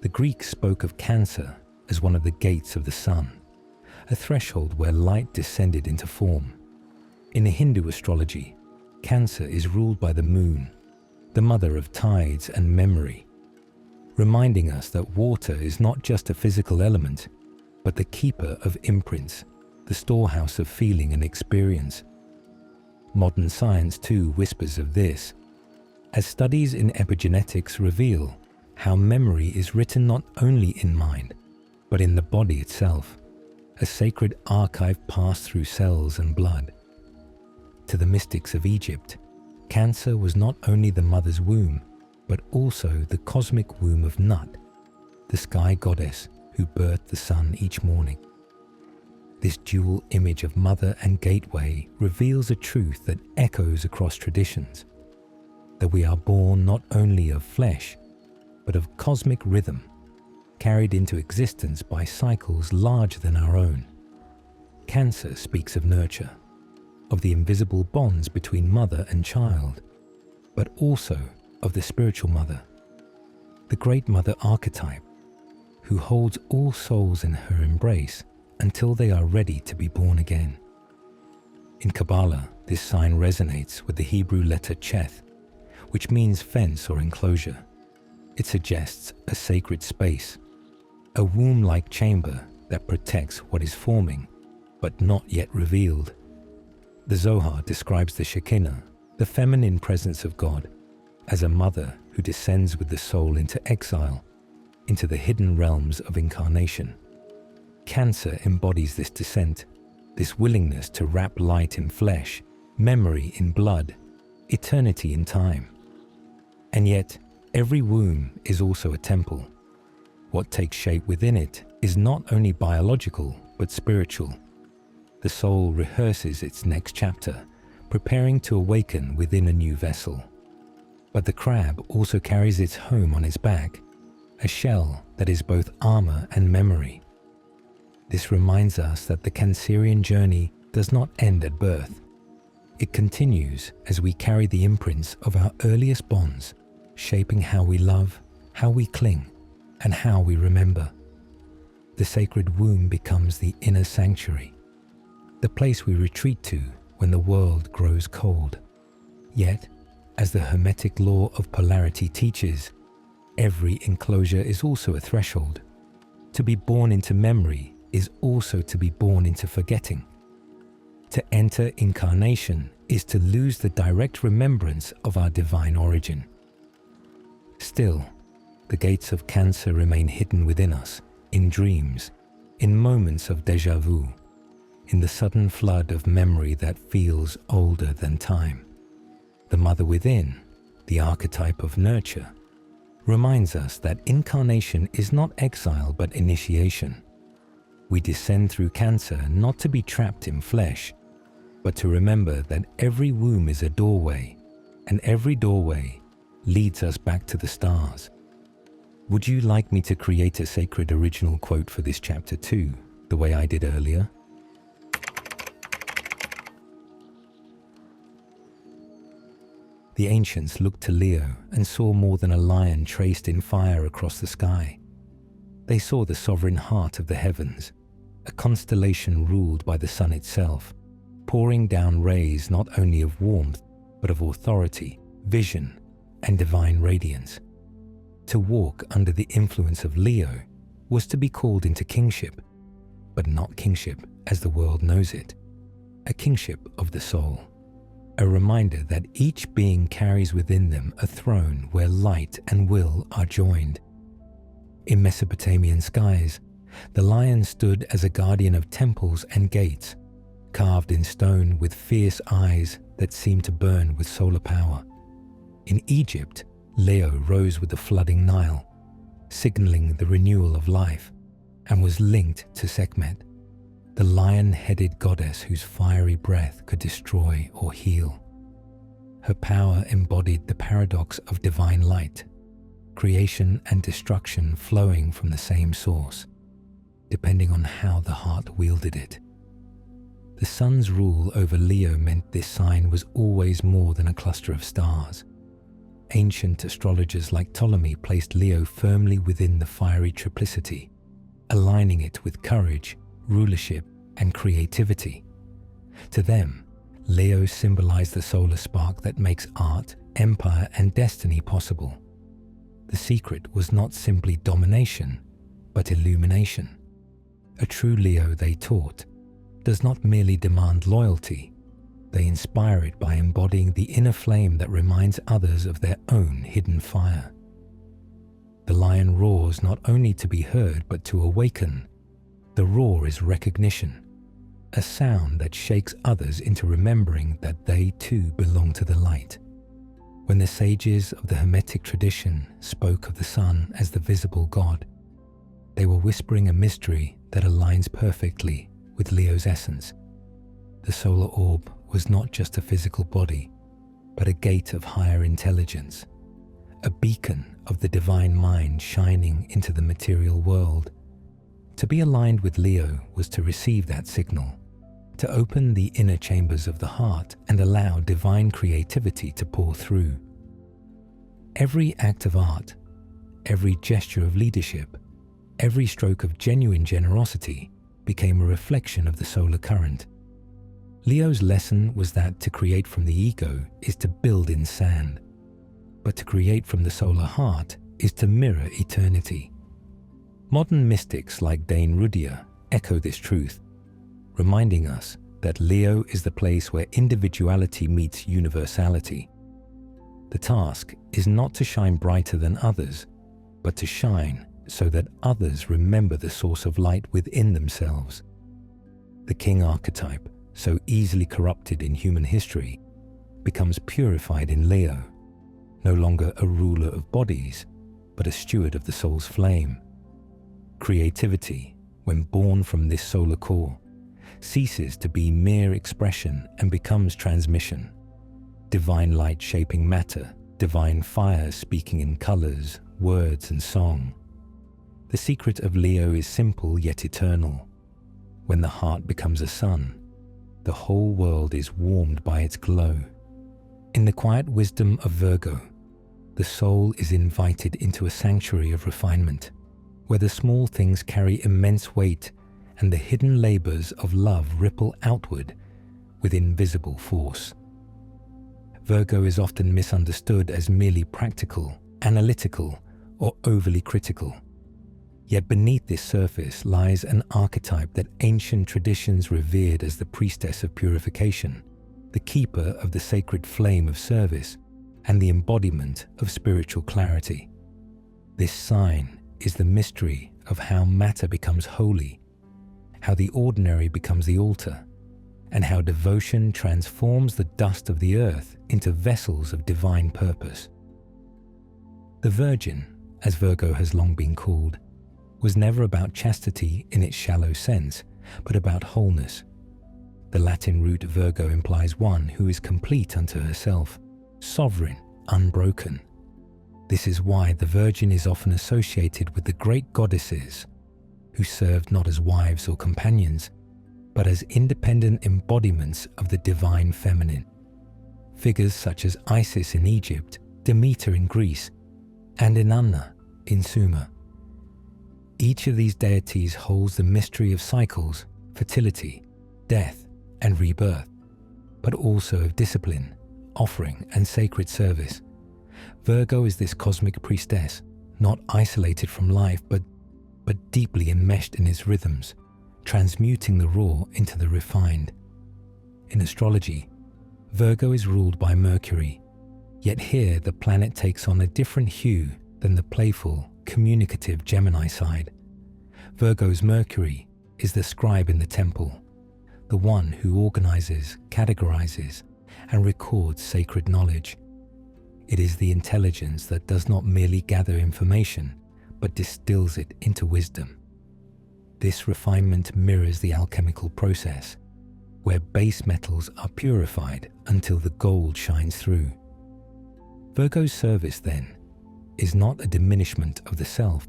The Greeks spoke of Cancer as one of the gates of the sun, a threshold where light descended into form. In Hindu astrology, Cancer is ruled by the moon, the mother of tides and memory, reminding us that water is not just a physical element, but the keeper of imprints, the storehouse of feeling and experience. Modern science too whispers of this, as studies in epigenetics reveal how memory is written not only in mind, but in the body itself, a sacred archive passed through cells and blood. To the mystics of Egypt, Cancer was not only the mother's womb, but also the cosmic womb of Nut, the sky goddess who birthed the sun each morning. This dual image of mother and gateway reveals a truth that echoes across traditions, that we are born not only of flesh, but of cosmic rhythm, carried into existence by cycles larger than our own. Cancer speaks of nurture, of the invisible bonds between mother and child, but also of the spiritual mother, the great mother archetype, who holds all souls in her embrace until they are ready to be born again. In Kabbalah, this sign resonates with the Hebrew letter Cheth, which means fence or enclosure. It suggests a sacred space, a womb-like chamber that protects what is forming, but not yet revealed. The Zohar describes the Shekinah, the feminine presence of God, as a mother who descends with the soul into exile, into the hidden realms of incarnation. Cancer embodies this descent, this willingness to wrap light in flesh, memory in blood, eternity in time. And yet, every womb is also a temple. What takes shape within it is not only biological, but spiritual. The soul rehearses its next chapter, preparing to awaken within a new vessel. But the crab also carries its home on its back, a shell that is both armor and memory. This reminds us that the Cancerian journey does not end at birth. It continues as we carry the imprints of our earliest bonds, shaping how we love, how we cling, and how we remember. The sacred womb becomes the inner sanctuary, the place we retreat to when the world grows cold. Yet, as the Hermetic law of polarity teaches, every enclosure is also a threshold. To be born into memory is also to be born into forgetting. To enter incarnation is to lose the direct remembrance of our divine origin. Still, the gates of Cancer remain hidden within us, in dreams, in moments of déjà vu. in the sudden flood of memory that feels older than time. The mother within, the archetype of nurture, reminds us that incarnation is not exile but initiation. We descend through cancer not to be trapped in flesh, but to remember that every womb is a doorway, and every doorway leads us back to the stars. Would you like me to create a sacred original quote for this chapter too, the way I did earlier? The ancients looked to Leo and saw more than a lion traced in fire across the sky. They saw the sovereign heart of the heavens, a constellation ruled by the sun itself, pouring down rays not only of warmth, but of authority, vision, and divine radiance. To walk under the influence of Leo was to be called into kingship, but not kingship as the world knows it, a kingship of the soul. A reminder that each being carries within them a throne where light and will are joined. In Mesopotamian skies, the lion stood as a guardian of temples and gates, carved in stone with fierce eyes that seemed to burn with solar power. In Egypt, Leo rose with the flooding Nile, signaling the renewal of life, and was linked to Sekhmet, the lion-headed goddess whose fiery breath could destroy or heal. Her power embodied the paradox of divine light, creation and destruction flowing from the same source, depending on how the heart wielded it. The sun's rule over Leo meant this sign was always more than a cluster of stars. Ancient astrologers like Ptolemy placed Leo firmly within the fiery triplicity, aligning it with courage, rulership, and creativity. To them, Leo symbolized the solar spark that makes art, empire, and destiny possible. The secret was not simply domination, but illumination. A true Leo, they taught, does not merely demand loyalty. They inspire it by embodying the inner flame that reminds others of their own hidden fire. The lion roars not only to be heard, but to awaken. The roar is recognition, a sound that shakes others into remembering that they too belong to the light. When the sages of the Hermetic tradition spoke of the sun as the visible god, they were whispering a mystery that aligns perfectly with Leo's essence. The solar orb was not just a physical body, but a gate of higher intelligence, a beacon of the divine mind shining into the material world. To be aligned with Leo was to receive that signal, to open the inner chambers of the heart and allow divine creativity to pour through. Every act of art, every gesture of leadership, every stroke of genuine generosity became a reflection of the solar current. Leo's lesson was that to create from the ego is to build in sand, but to create from the solar heart is to mirror eternity. Modern mystics like Dane Rudhyar echo this truth, reminding us that Leo is the place where individuality meets universality. The task is not to shine brighter than others, but to shine so that others remember the source of light within themselves. The king archetype, so easily corrupted in human history, becomes purified in Leo, no longer a ruler of bodies, but a steward of the soul's flame. Creativity, when born from this solar core, ceases to be mere expression and becomes transmission. Divine light shaping matter, divine fire speaking in colors, words, and song. The secret of Leo is simple yet eternal. When the heart becomes a sun, the whole world is warmed by its glow. In the quiet wisdom of Virgo, the soul is invited into a sanctuary of refinement, where the small things carry immense weight and the hidden labors of love ripple outward with invisible force. Virgo is often misunderstood as merely practical, analytical, or overly critical. Yet beneath this surface lies an archetype that ancient traditions revered as the priestess of purification, the keeper of the sacred flame of service, and the embodiment of spiritual clarity. This sign is the mystery of how matter becomes holy, how the ordinary becomes the altar, and how devotion transforms the dust of the earth into vessels of divine purpose. The Virgin, as Virgo has long been called, was never about chastity in its shallow sense, but about wholeness. The Latin root Virgo implies one who is complete unto herself, sovereign, unbroken. This is why the Virgin is often associated with the great goddesses, who served not as wives or companions, but as independent embodiments of the divine feminine. Figures such as Isis in Egypt, Demeter in Greece, and Inanna in Sumer. Each of these deities holds the mystery of cycles, fertility, death, and rebirth, but also of discipline, offering, and sacred service. Virgo is this cosmic priestess, not isolated from life, but deeply enmeshed in its rhythms, transmuting the raw into the refined. In astrology, Virgo is ruled by Mercury, yet here the planet takes on a different hue than the playful, communicative Gemini side. Virgo's Mercury is the scribe in the temple, the one who organizes, categorizes, and records sacred knowledge. It is the intelligence that does not merely gather information, but distills it into wisdom. This refinement mirrors the alchemical process, where base metals are purified until the gold shines through. Virgo's service, then, is not a diminishment of the self,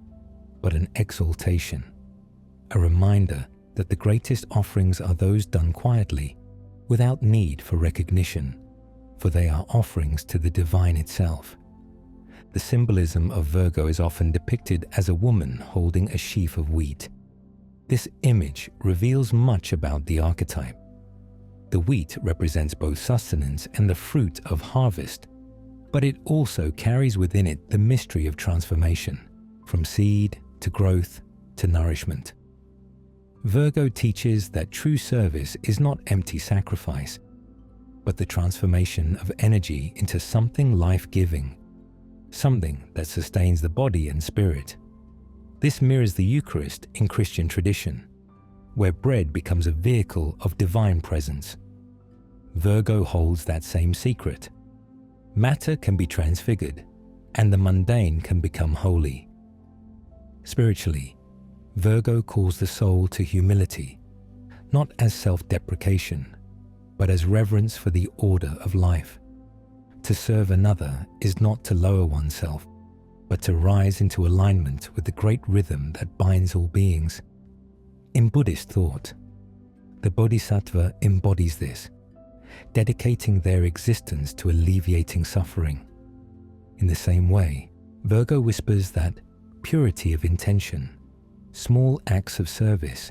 but an exaltation, a reminder that the greatest offerings are those done quietly, without need for recognition, for they are offerings to the divine itself. The symbolism of Virgo is often depicted as a woman holding a sheaf of wheat. This image reveals much about the archetype. The wheat represents both sustenance and the fruit of harvest, but it also carries within it the mystery of transformation, from seed to growth to nourishment. Virgo teaches that true service is not empty sacrifice, but the transformation of energy into something life-giving, something that sustains the body and spirit. This mirrors the Eucharist in Christian tradition, where bread becomes a vehicle of divine presence. Virgo holds that same secret. Matter can be transfigured, and the mundane can become holy. Spiritually, Virgo calls the soul to humility, not as self-deprecation, but as reverence for the order of life. To serve another is not to lower oneself, but to rise into alignment with the great rhythm that binds all beings. In Buddhist thought, the Bodhisattva embodies this, dedicating their existence to alleviating suffering. In the same way, Virgo whispers that purity of intention, small acts of service,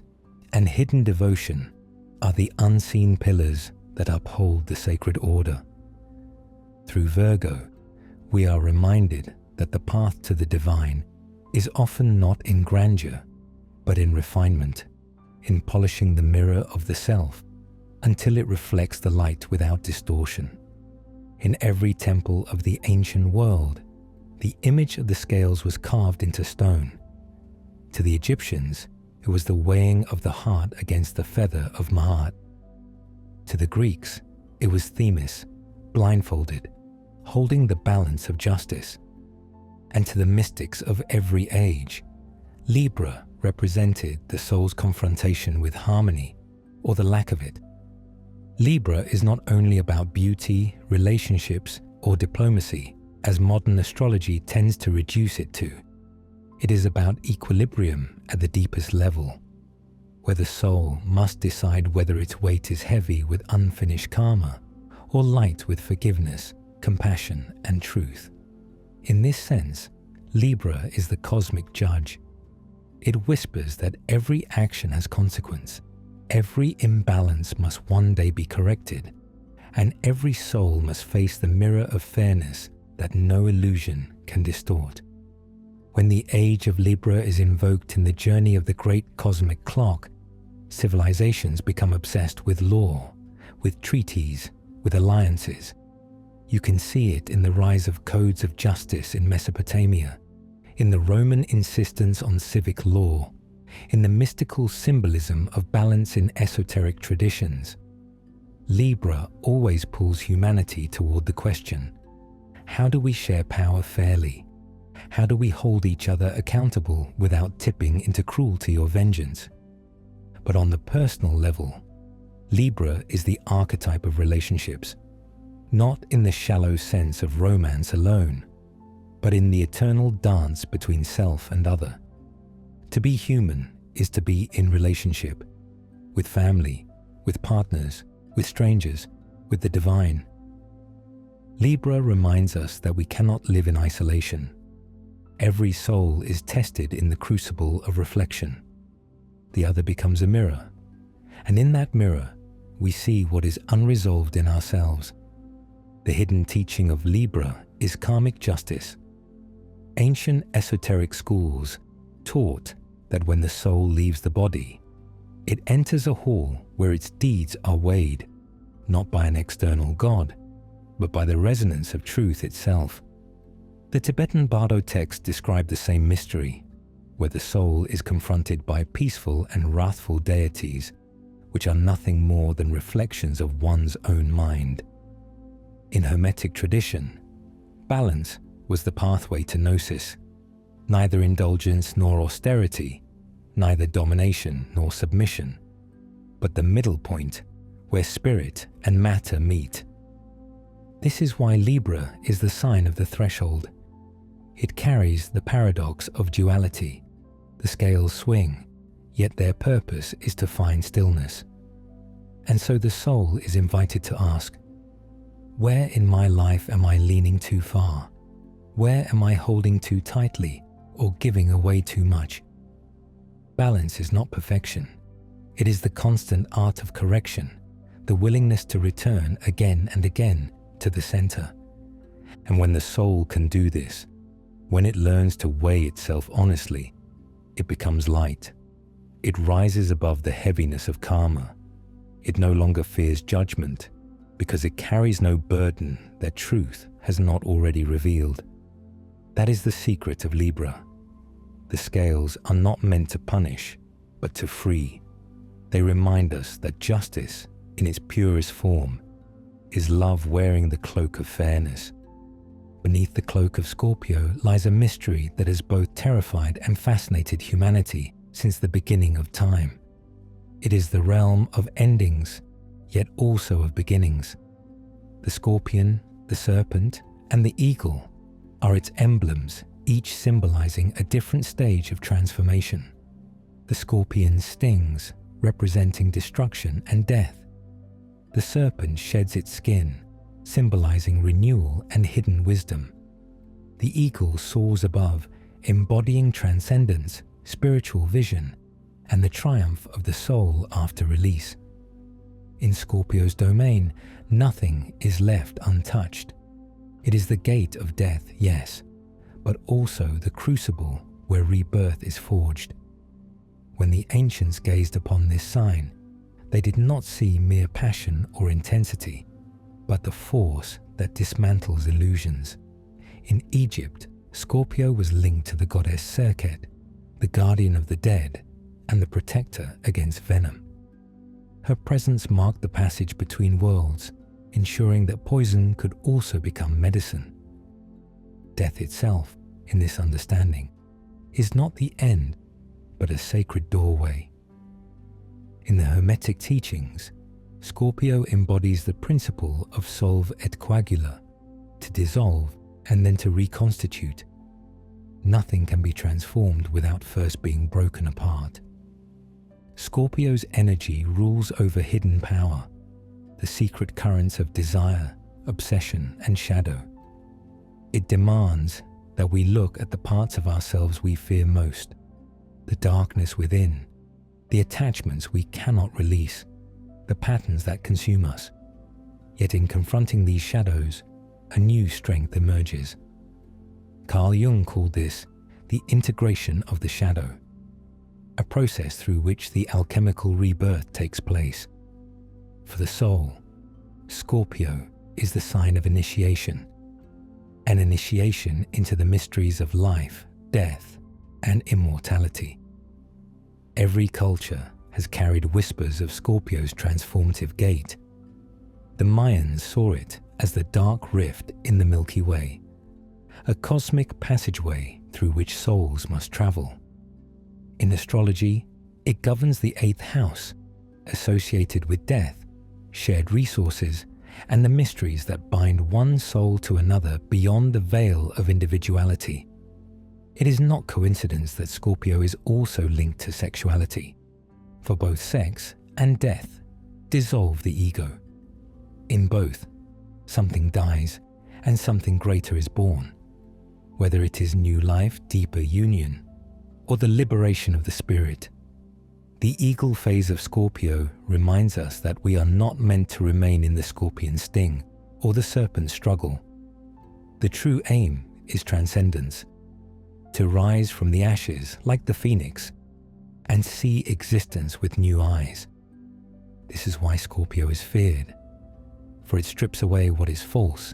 and hidden devotion are the unseen pillars that uphold the sacred order. Through Virgo, we are reminded that the path to the divine is often not in grandeur, but in refinement, in polishing the mirror of the self until it reflects the light without distortion. In every temple of the ancient world, the image of the scales was carved into stone. To the Egyptians, it was the weighing of the heart against the feather of Maat. To the Greeks, it was Themis, blindfolded, holding the balance of justice. And to the mystics of every age, Libra represented the soul's confrontation with harmony, or the lack of it. Libra is not only about beauty, relationships, or diplomacy, as modern astrology tends to reduce it to. It is about equilibrium at the deepest level, where the soul must decide whether its weight is heavy with unfinished karma, or light with forgiveness, compassion, and truth. In this sense, Libra is the cosmic judge. It whispers that every action has consequence, every imbalance must one day be corrected, and every soul must face the mirror of fairness that no illusion can distort. When the age of Libra is invoked in the journey of the great cosmic clock, civilizations become obsessed with law, with treaties, with alliances. You can see it in the rise of codes of justice in Mesopotamia, in the Roman insistence on civic law, In the mystical symbolism of balance in esoteric traditions, Libra always pulls humanity toward the question, how do we share power fairly? How do we hold each other accountable without tipping into cruelty or vengeance? But on the personal level, Libra is the archetype of relationships, not in the shallow sense of romance alone, but in the eternal dance between self and other. To be human is to be in relationship, with family, with partners, with strangers, with the divine. Libra reminds us that we cannot live in isolation. Every soul is tested in the crucible of reflection. The other becomes a mirror, and in that mirror, we see what is unresolved in ourselves. The hidden teaching of Libra is karmic justice. Ancient esoteric schools taught that when the soul leaves the body, it enters a hall where its deeds are weighed, not by an external god, but by the resonance of truth itself. The Tibetan Bardo texts describe the same mystery, where the soul is confronted by peaceful and wrathful deities, which are nothing more than reflections of one's own mind. In Hermetic tradition, balance was the pathway to gnosis, neither indulgence nor austerity, neither domination nor submission, but the middle point where spirit and matter meet. This is why Libra is the sign of the threshold. It carries the paradox of duality. The scales swing, yet their purpose is to find stillness. And so the soul is invited to ask, where in my life am I leaning too far? Where am I holding too tightly or giving away too much? Balance is not perfection. It is the constant art of correction, the willingness to return again and again to the center. And when the soul can do this, when it learns to weigh itself honestly, it becomes light. It rises above the heaviness of karma. It no longer fears judgment because it carries no burden that truth has not already revealed. That is the secret of Libra. The scales are not meant to punish, but to free. They remind us that justice, in its purest form, is love wearing the cloak of fairness. Beneath the cloak of Scorpio lies a mystery that has both terrified and fascinated humanity since the beginning of time. It is the realm of endings, yet also of beginnings. The scorpion, the serpent, and the eagle are its emblems, each symbolizing a different stage of transformation. The scorpion stings, representing destruction and death. The serpent sheds its skin, symbolizing renewal and hidden wisdom. The eagle soars above, embodying transcendence, spiritual vision, and the triumph of the soul after release. In Scorpio's domain, nothing is left untouched. It is the gate of death, yes, but also the crucible where rebirth is forged. When the ancients gazed upon this sign, they did not see mere passion or intensity, but the force that dismantles illusions. In Egypt, Scorpio was linked to the goddess Serket, the guardian of the dead and the protector against venom. Her presence marked the passage between worlds, ensuring that poison could also become medicine. Death itself, in this understanding, is not the end, but a sacred doorway. In the Hermetic teachings, Scorpio embodies the principle of solve et coagula, to dissolve and then to reconstitute. Nothing can be transformed without first being broken apart. Scorpio's energy rules over hidden power, the secret currents of desire, obsession, and shadow. It demands that we look at the parts of ourselves we fear most, the darkness within, the attachments we cannot release, the patterns that consume us. Yet in confronting these shadows, a new strength emerges. Carl Jung called this the integration of the shadow, a process through which the alchemical rebirth takes place. For the soul, Scorpio is the sign of initiation, an initiation into the mysteries of life, death, and immortality. Every culture has carried whispers of Scorpio's transformative gait. The Mayans saw it as the dark rift in the Milky Way, a cosmic passageway through which souls must travel. In astrology, it governs the 8th house, associated with death, shared resources, and the mysteries that bind one soul to another beyond the veil of individuality. It is not coincidence that Scorpio is also linked to sexuality, for both sex and death dissolve the ego. In both, something dies and something greater is born, whether it is new life, deeper union, or the liberation of the spirit. The eagle phase of Scorpio reminds us that we are not meant to remain in the scorpion sting or the serpent struggle. The true aim is transcendence, to rise from the ashes like the phoenix and see existence with new eyes. This is why Scorpio is feared, for it strips away what is false,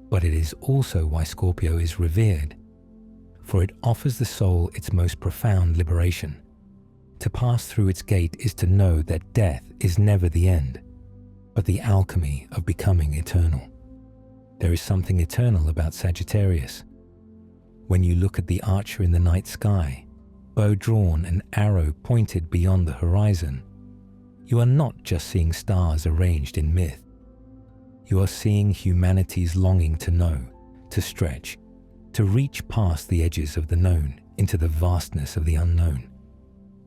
but it is also why Scorpio is revered, for it offers the soul its most profound liberation. To pass through its gate is to know that death is never the end, but the alchemy of becoming eternal. There is something eternal about Sagittarius. When you look at the archer in the night sky, bow drawn and arrow pointed beyond the horizon, you are not just seeing stars arranged in myth. You are seeing humanity's longing to know, to stretch, to reach past the edges of the known into the vastness of the unknown.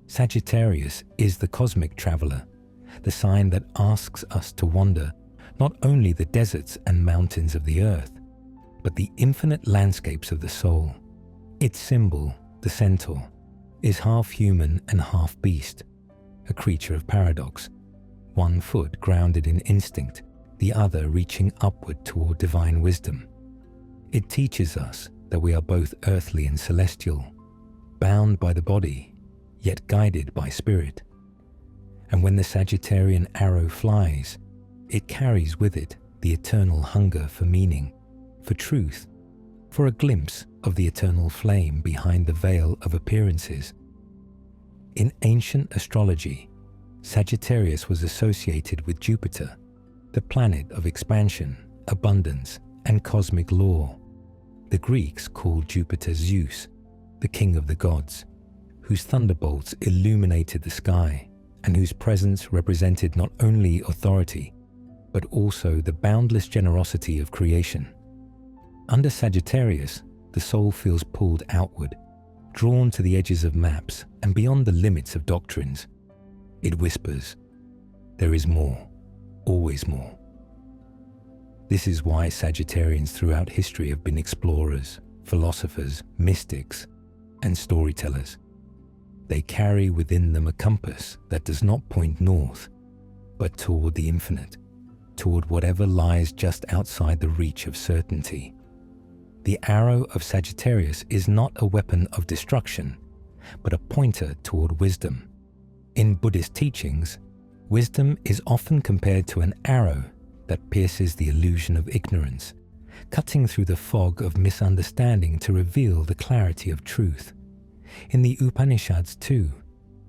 Sagittarius is the cosmic traveler, the sign that asks us to wander not only the deserts and mountains of the earth, but the infinite landscapes of the soul. Its symbol, the centaur, is half human and half beast, a creature of paradox, one foot grounded in instinct, the other reaching upward toward divine wisdom. It teaches us that we are both earthly and celestial, bound by the body, yet guided by spirit. And when the Sagittarian arrow flies, it carries with it the eternal hunger for meaning, for truth, for a glimpse of the eternal flame behind the veil of appearances. In ancient astrology, Sagittarius was associated with Jupiter, the planet of expansion, abundance, and cosmic law. The Greeks called Jupiter Zeus, the king of the gods, whose thunderbolts illuminated the sky and whose presence represented not only authority, but also the boundless generosity of creation. Under Sagittarius, the soul feels pulled outward, drawn to the edges of maps and beyond the limits of doctrines. It whispers, "There is more, always more." This is why Sagittarians throughout history have been explorers, philosophers, mystics, and storytellers. They carry within them a compass that does not point north, but toward the infinite, toward whatever lies just outside the reach of certainty. The arrow of Sagittarius is not a weapon of destruction, but a pointer toward wisdom. In Buddhist teachings, wisdom is often compared to an arrow that pierces the illusion of ignorance, cutting through the fog of misunderstanding to reveal the clarity of truth. In the Upanishads too,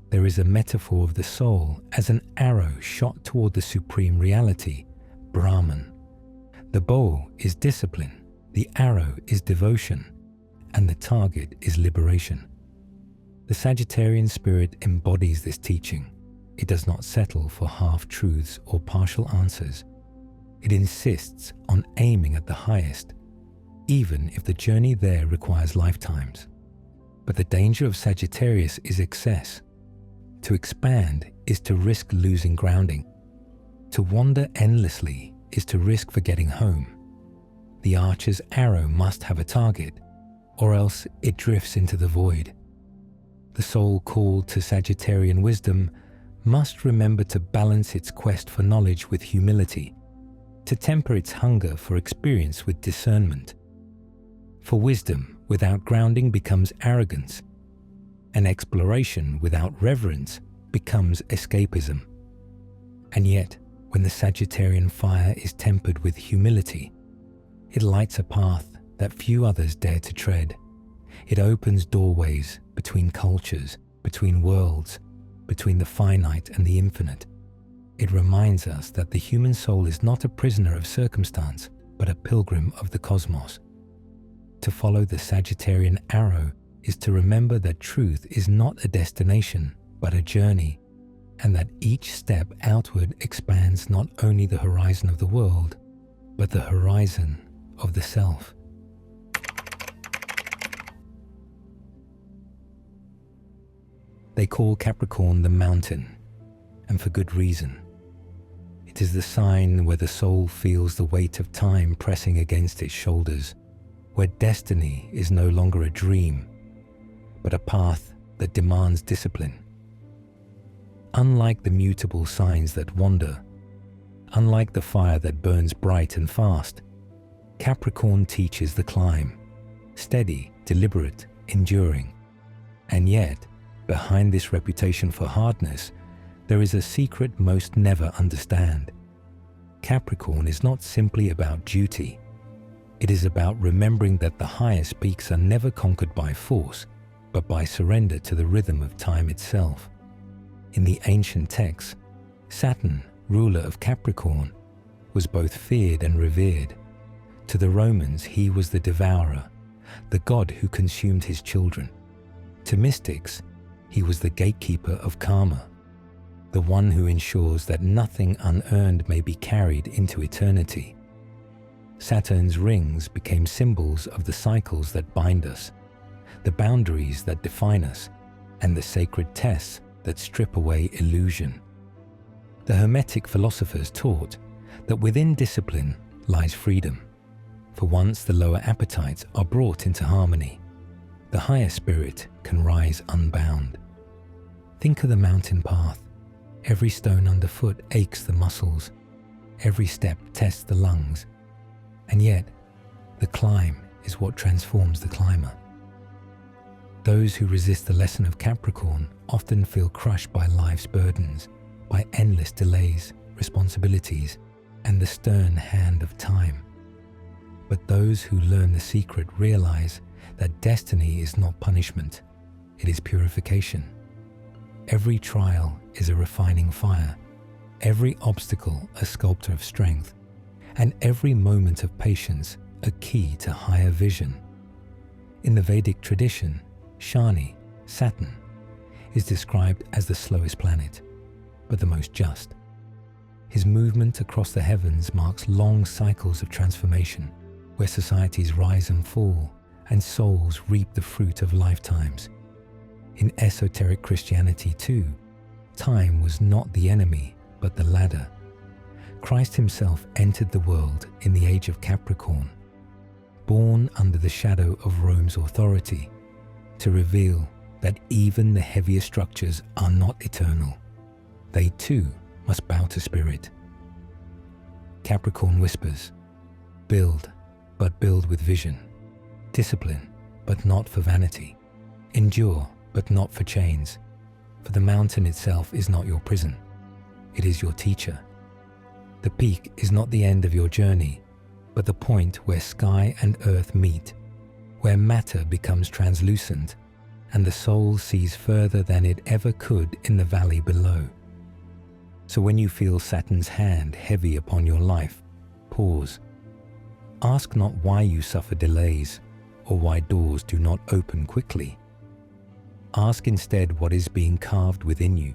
there is a metaphor of the soul as an arrow shot toward the supreme reality, Brahman. The bow is discipline, the arrow is devotion, and the target is liberation. The Sagittarian spirit embodies this teaching. It does not settle for half-truths or partial answers. It insists on aiming at the highest, even if the journey there requires lifetimes. But the danger of Sagittarius is excess. To expand is to risk losing grounding. To wander endlessly is to risk forgetting home. The archer's arrow must have a target, or else it drifts into the void. The soul called to Sagittarian wisdom must remember to balance its quest for knowledge with humility, to temper its hunger for experience with discernment. For wisdom without grounding becomes arrogance, and exploration without reverence becomes escapism. And yet, when the Sagittarian fire is tempered with humility, it lights a path that few others dare to tread. It opens doorways between cultures, between worlds, between the finite and the infinite. It reminds us that the human soul is not a prisoner of circumstance, but a pilgrim of the cosmos. To follow the Sagittarian arrow is to remember that truth is not a destination, but a journey, and that each step outward expands not only the horizon of the world, but the horizon of the self. They call Capricorn the mountain, and for good reason. It is the sign where the soul feels the weight of time pressing against its shoulders, where destiny is no longer a dream, but a path that demands discipline. Unlike the mutable signs that wander, unlike the fire that burns bright and fast, Capricorn teaches the climb, steady, deliberate, enduring. And yet, behind this reputation for hardness, there is a secret most never understand. Capricorn is not simply about duty. It is about remembering that the highest peaks are never conquered by force, but by surrender to the rhythm of time itself. In the ancient texts, Saturn, ruler of Capricorn, was both feared and revered. To the Romans, he was the devourer, the god who consumed his children. To mystics, he was the gatekeeper of karma, the one who ensures that nothing unearned may be carried into eternity. Saturn's rings became symbols of the cycles that bind us, the boundaries that define us, and the sacred tests that strip away illusion. The Hermetic philosophers taught that within discipline lies freedom, for once the lower appetites are brought into harmony, the higher spirit can rise unbound. Think of the mountain path. Every stone underfoot aches the muscles. Every step tests the lungs. And yet, the climb is what transforms the climber. Those who resist the lesson of Capricorn often feel crushed by life's burdens, by endless delays, responsibilities, and the stern hand of time. But those who learn the secret realize that destiny is not punishment, it is purification. Every trial is a refining fire, every obstacle a sculptor of strength, and every moment of patience a key to higher vision. In the Vedic tradition, Shani, Saturn, is described as the slowest planet, but the most just. His movement across the heavens marks long cycles of transformation, where societies rise and fall, and souls reap the fruit of lifetimes. In esoteric Christianity too, time was not the enemy, but the ladder. Christ himself entered the world in the age of Capricorn, born under the shadow of Rome's authority, to reveal that even the heaviest structures are not eternal. They too must bow to spirit. Capricorn whispers, build, but build with vision. Discipline, but not for vanity. Endure, but not for chains. For the mountain itself is not your prison. It is your teacher. The peak is not the end of your journey, but the point where sky and earth meet, where matter becomes translucent and the soul sees further than it ever could in the valley below. So when you feel Saturn's hand heavy upon your life, pause. Ask not why you suffer delays or why doors do not open quickly. Ask instead what is being carved within you.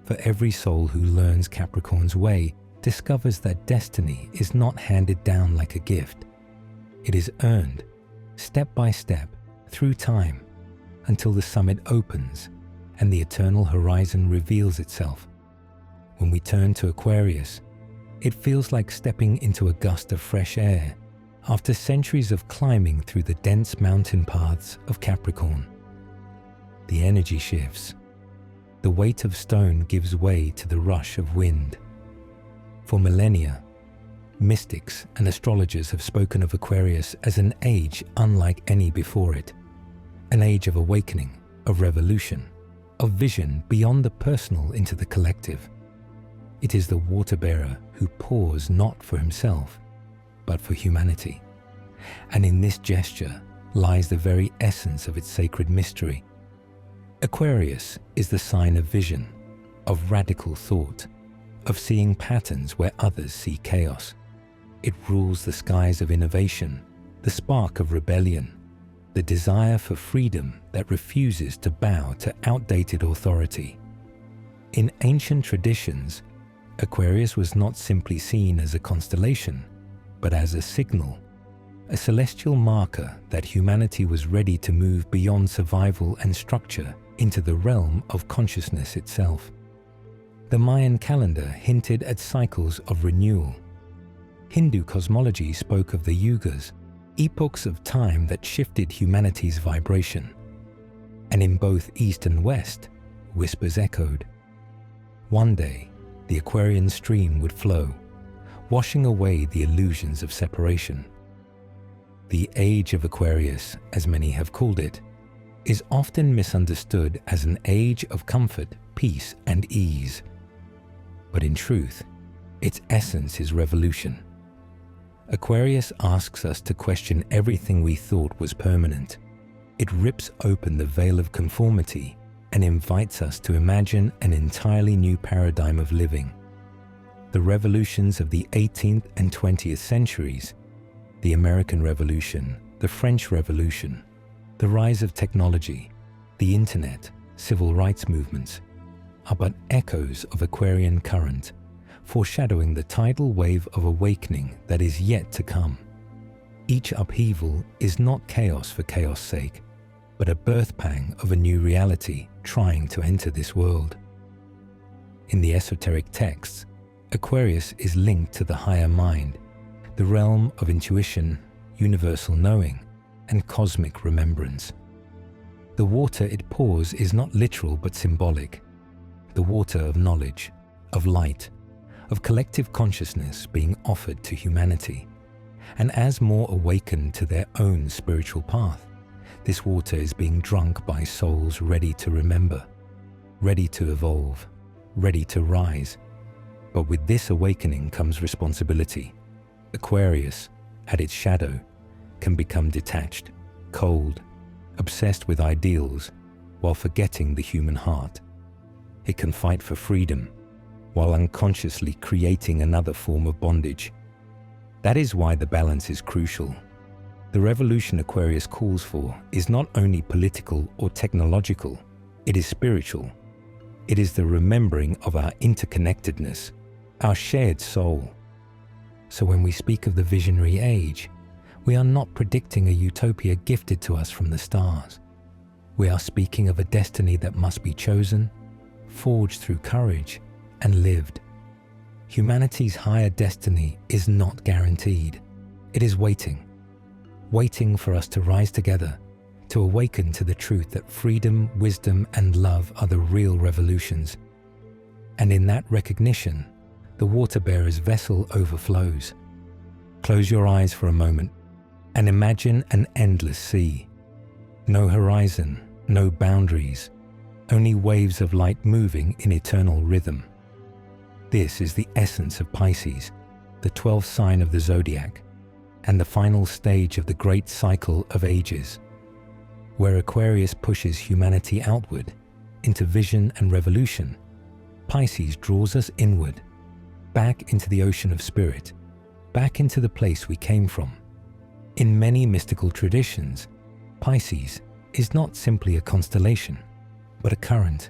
For every soul who learns Capricorn's way discovers that destiny is not handed down like a gift. It is earned, step by step, through time, until the summit opens and the eternal horizon reveals itself. When we turn to Aquarius, it feels like stepping into a gust of fresh air after centuries of climbing through the dense mountain paths of Capricorn. The energy shifts. The weight of stone gives way to the rush of wind. For millennia, mystics and astrologers have spoken of Aquarius as an age unlike any before it, an age of awakening, of revolution, of vision beyond the personal into the collective. It is the water-bearer who pours not for himself, but for humanity. And in this gesture lies the very essence of its sacred mystery. Aquarius is the sign of vision, of radical thought, of seeing patterns where others see chaos. It rules the skies of innovation, the spark of rebellion, the desire for freedom that refuses to bow to outdated authority. In ancient traditions, Aquarius was not simply seen as a constellation, but as a signal, a celestial marker that humanity was ready to move beyond survival and structure into the realm of consciousness itself. The Mayan calendar hinted at cycles of renewal. Hindu cosmology spoke of the yugas, epochs of time that shifted humanity's vibration. And in both East and West, whispers echoed. One day, the Aquarian stream would flow, washing away the illusions of separation. The Age of Aquarius, as many have called it, is often misunderstood as an age of comfort, peace, and ease. But in truth, its essence is revolution. Aquarius asks us to question everything we thought was permanent. It rips open the veil of conformity and invites us to imagine an entirely new paradigm of living. The revolutions of the 18th and 20th centuries, the American Revolution, the French Revolution, the rise of technology, the internet, civil rights movements, are but echoes of Aquarian current, foreshadowing the tidal wave of awakening that is yet to come. Each upheaval is not chaos for chaos' sake, but a birth pang of a new reality trying to enter this world. In the esoteric texts, Aquarius is linked to the higher mind, the realm of intuition, universal knowing, and cosmic remembrance. The water it pours is not literal but symbolic, the water of knowledge, of light, of collective consciousness being offered to humanity. And as more awaken to their own spiritual path, this water is being drunk by souls ready to remember, ready to evolve, ready to rise. But with this awakening comes responsibility. Aquarius, at its shadow, can become detached, cold, obsessed with ideals, while forgetting the human heart. It can fight for freedom, while unconsciously creating another form of bondage. That is why the balance is crucial. The revolution Aquarius calls for is not only political or technological, it is spiritual. It is the remembering of our interconnectedness, our shared soul. So when we speak of the visionary age, we are not predicting a utopia gifted to us from the stars. We are speaking of a destiny that must be chosen, forged through courage, and lived. Humanity's higher destiny is not guaranteed. It is waiting for us to rise together, to awaken to the truth that freedom, wisdom, and love are the real revolutions. And in that recognition, the water-bearer's vessel overflows. Close your eyes for a moment and imagine an endless sea. No horizon, no boundaries, only waves of light moving in eternal rhythm. This is the essence of Pisces, the 12th sign of the Zodiac, and the final stage of the great cycle of ages, where Aquarius pushes humanity outward into vision and revolution. Pisces draws us inward, back into the ocean of spirit, back into the place we came from. In many mystical traditions, Pisces is not simply a constellation, but a current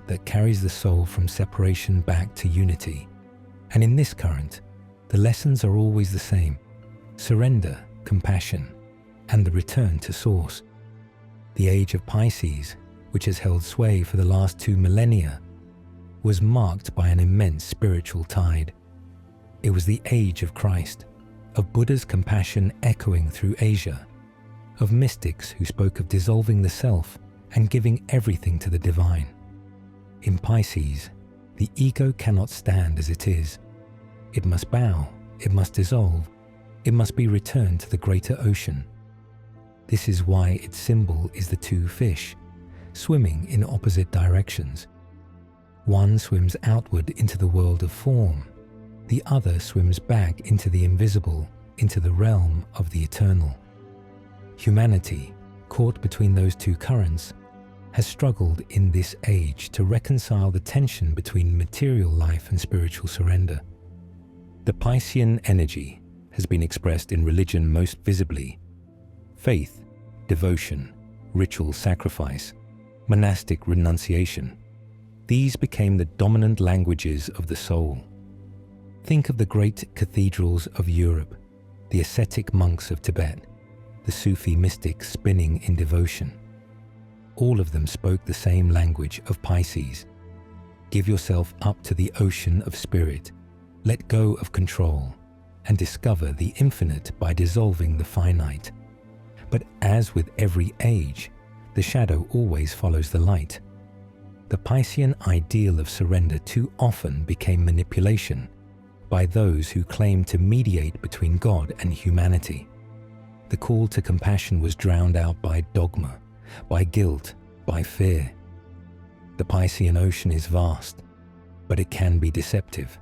that carries the soul from separation back to unity. And in this current, the lessons are always the same: surrender, compassion, and the return to source. The age of Pisces, which has held sway for the last 2 millennia, was marked by an immense spiritual tide. It was the age of Christ, of Buddha's compassion echoing through Asia, of mystics who spoke of dissolving the self and giving everything to the divine. In Pisces, the ego cannot stand as it is. It must bow, it must dissolve, it must be returned to the greater ocean. This is why its symbol is the 2 fish, swimming in opposite directions. One swims outward into the world of form, the other swims back into the invisible, into the realm of the eternal. Humanity, caught between those 2 currents, has struggled in this age to reconcile the tension between material life and spiritual surrender. The Piscean energy has been expressed in religion most visibly: faith, devotion, ritual sacrifice, monastic renunciation. These became the dominant languages of the soul. Think of the great cathedrals of Europe, the ascetic monks of Tibet, the Sufi mystics spinning in devotion. All of them spoke the same language of Pisces. Give yourself up to the ocean of spirit, let go of control, and discover the infinite by dissolving the finite. But as with every age, the shadow always follows the light. The Piscean ideal of surrender too often became manipulation by those who claimed to mediate between God and humanity. The call to compassion was drowned out by dogma, by guilt, by fear. The Piscean ocean is vast, but it can be deceptive.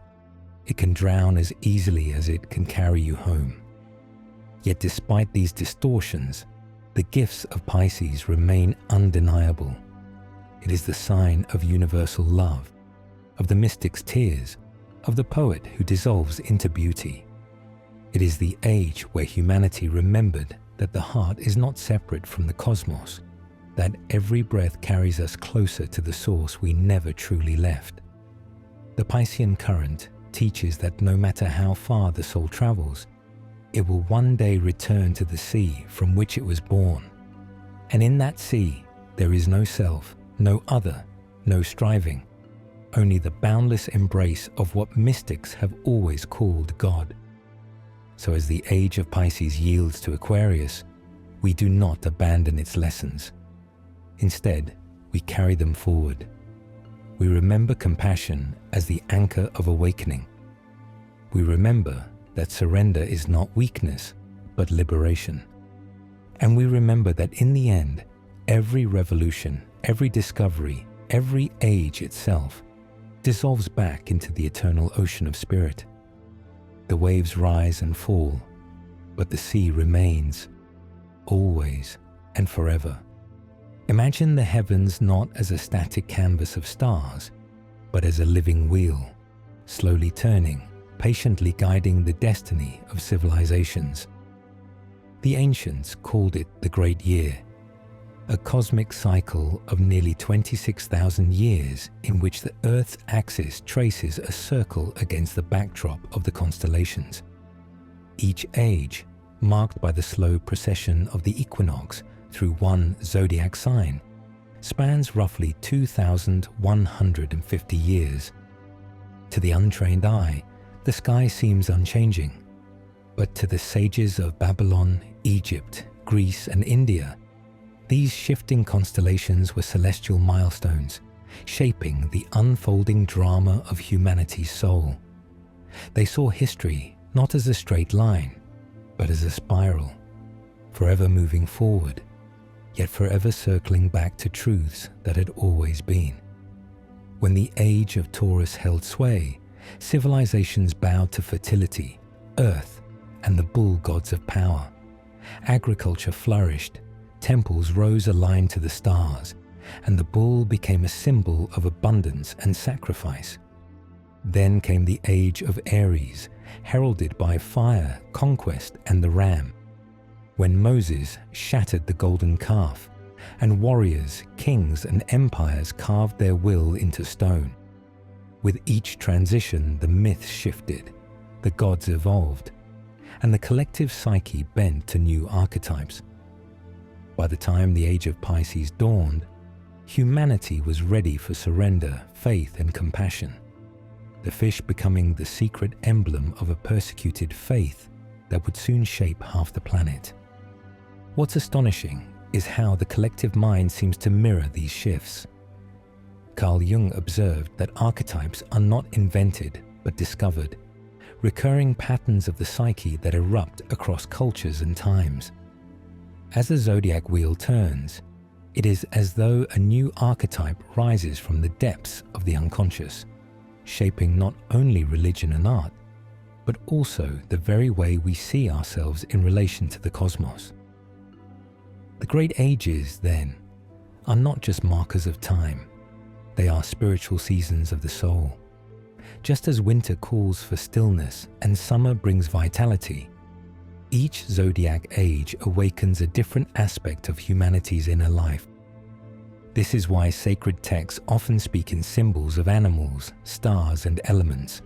It can drown as easily as it can carry you home. Yet despite these distortions, the gifts of Pisces remain undeniable. It is the sign of universal love, of the mystic's tears, of the poet who dissolves into beauty. It is the age where humanity remembered that the heart is not separate from the cosmos, that every breath carries us closer to the source we never truly left. The Piscean current teaches that no matter how far the soul travels, it will one day return to the sea from which it was born. And in that sea, there is no self, no other, no striving, only the boundless embrace of what mystics have always called God. So as the age of Pisces yields to Aquarius, we do not abandon its lessons. Instead, we carry them forward. We remember compassion as the anchor of awakening. We remember that surrender is not weakness, but liberation. And we remember that in the end, every revolution, every discovery, every age itself dissolves back into the eternal ocean of spirit. The waves rise and fall, but the sea remains, always and forever. Imagine the heavens not as a static canvas of stars, but as a living wheel, slowly turning, patiently guiding the destiny of civilizations. The ancients called it the Great Year, a cosmic cycle of nearly 26,000 years in which the Earth's axis traces a circle against the backdrop of the constellations. Each age, marked by the slow procession of the equinox through one zodiac sign, spans roughly 2,150 years. To the untrained eye, the sky seems unchanging, but to the sages of Babylon, Egypt, Greece, and India, these shifting constellations were celestial milestones, shaping the unfolding drama of humanity's soul. They saw history not as a straight line, but as a spiral, forever moving forward, yet forever circling back to truths that had always been. When the age of Taurus held sway, civilizations bowed to fertility, earth, and the bull gods of power. Agriculture flourished, temples rose aligned to the stars, and the bull became a symbol of abundance and sacrifice. Then came the age of Aries, heralded by fire, conquest, and the ram, when Moses shattered the golden calf, and warriors, kings, and empires carved their will into stone. With each transition, the myths shifted, the gods evolved, and the collective psyche bent to new archetypes. By the time the age of Pisces dawned, humanity was ready for surrender, faith, and compassion, the fish becoming the secret emblem of a persecuted faith that would soon shape half the planet. What's astonishing is how the collective mind seems to mirror these shifts. Carl Jung observed that archetypes are not invented but discovered, recurring patterns of the psyche that erupt across cultures and times. As the zodiac wheel turns, it is as though a new archetype rises from the depths of the unconscious, shaping not only religion and art, but also the very way we see ourselves in relation to the cosmos. The great ages, then, are not just markers of time. They are spiritual seasons of the soul. Just as winter calls for stillness and summer brings vitality, each zodiac age awakens a different aspect of humanity's inner life. This is why sacred texts often speak in symbols of animals, stars, and elements.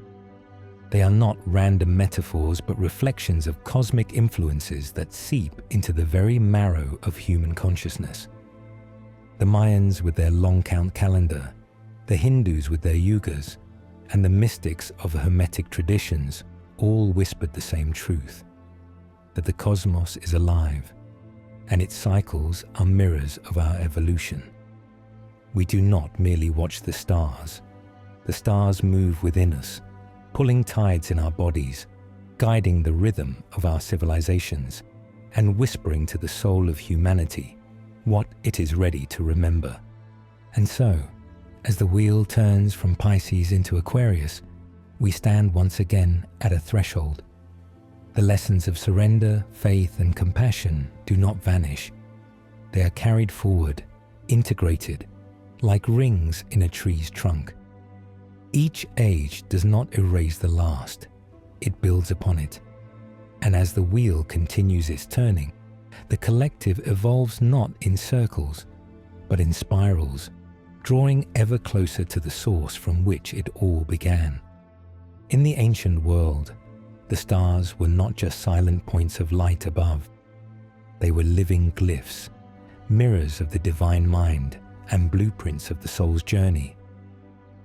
They are not random metaphors but reflections of cosmic influences that seep into the very marrow of human consciousness. The Mayans with their long count calendar, the Hindus with their yugas, and the mystics of Hermetic traditions all whispered the same truth, that the cosmos is alive, and its cycles are mirrors of our evolution. We do not merely watch the stars. The stars move within us, pulling tides in our bodies, guiding the rhythm of our civilizations, and whispering to the soul of humanity what it is ready to remember. And so, as the wheel turns from Pisces into Aquarius, we stand once again at a threshold. The lessons of surrender, faith, and compassion do not vanish. They are carried forward, integrated, like rings in a tree's trunk. Each age does not erase the last, it builds upon it. And as the wheel continues its turning, the collective evolves not in circles, but in spirals, drawing ever closer to the source from which it all began. In the ancient world, the stars were not just silent points of light above. They were living glyphs, mirrors of the divine mind and blueprints of the soul's journey.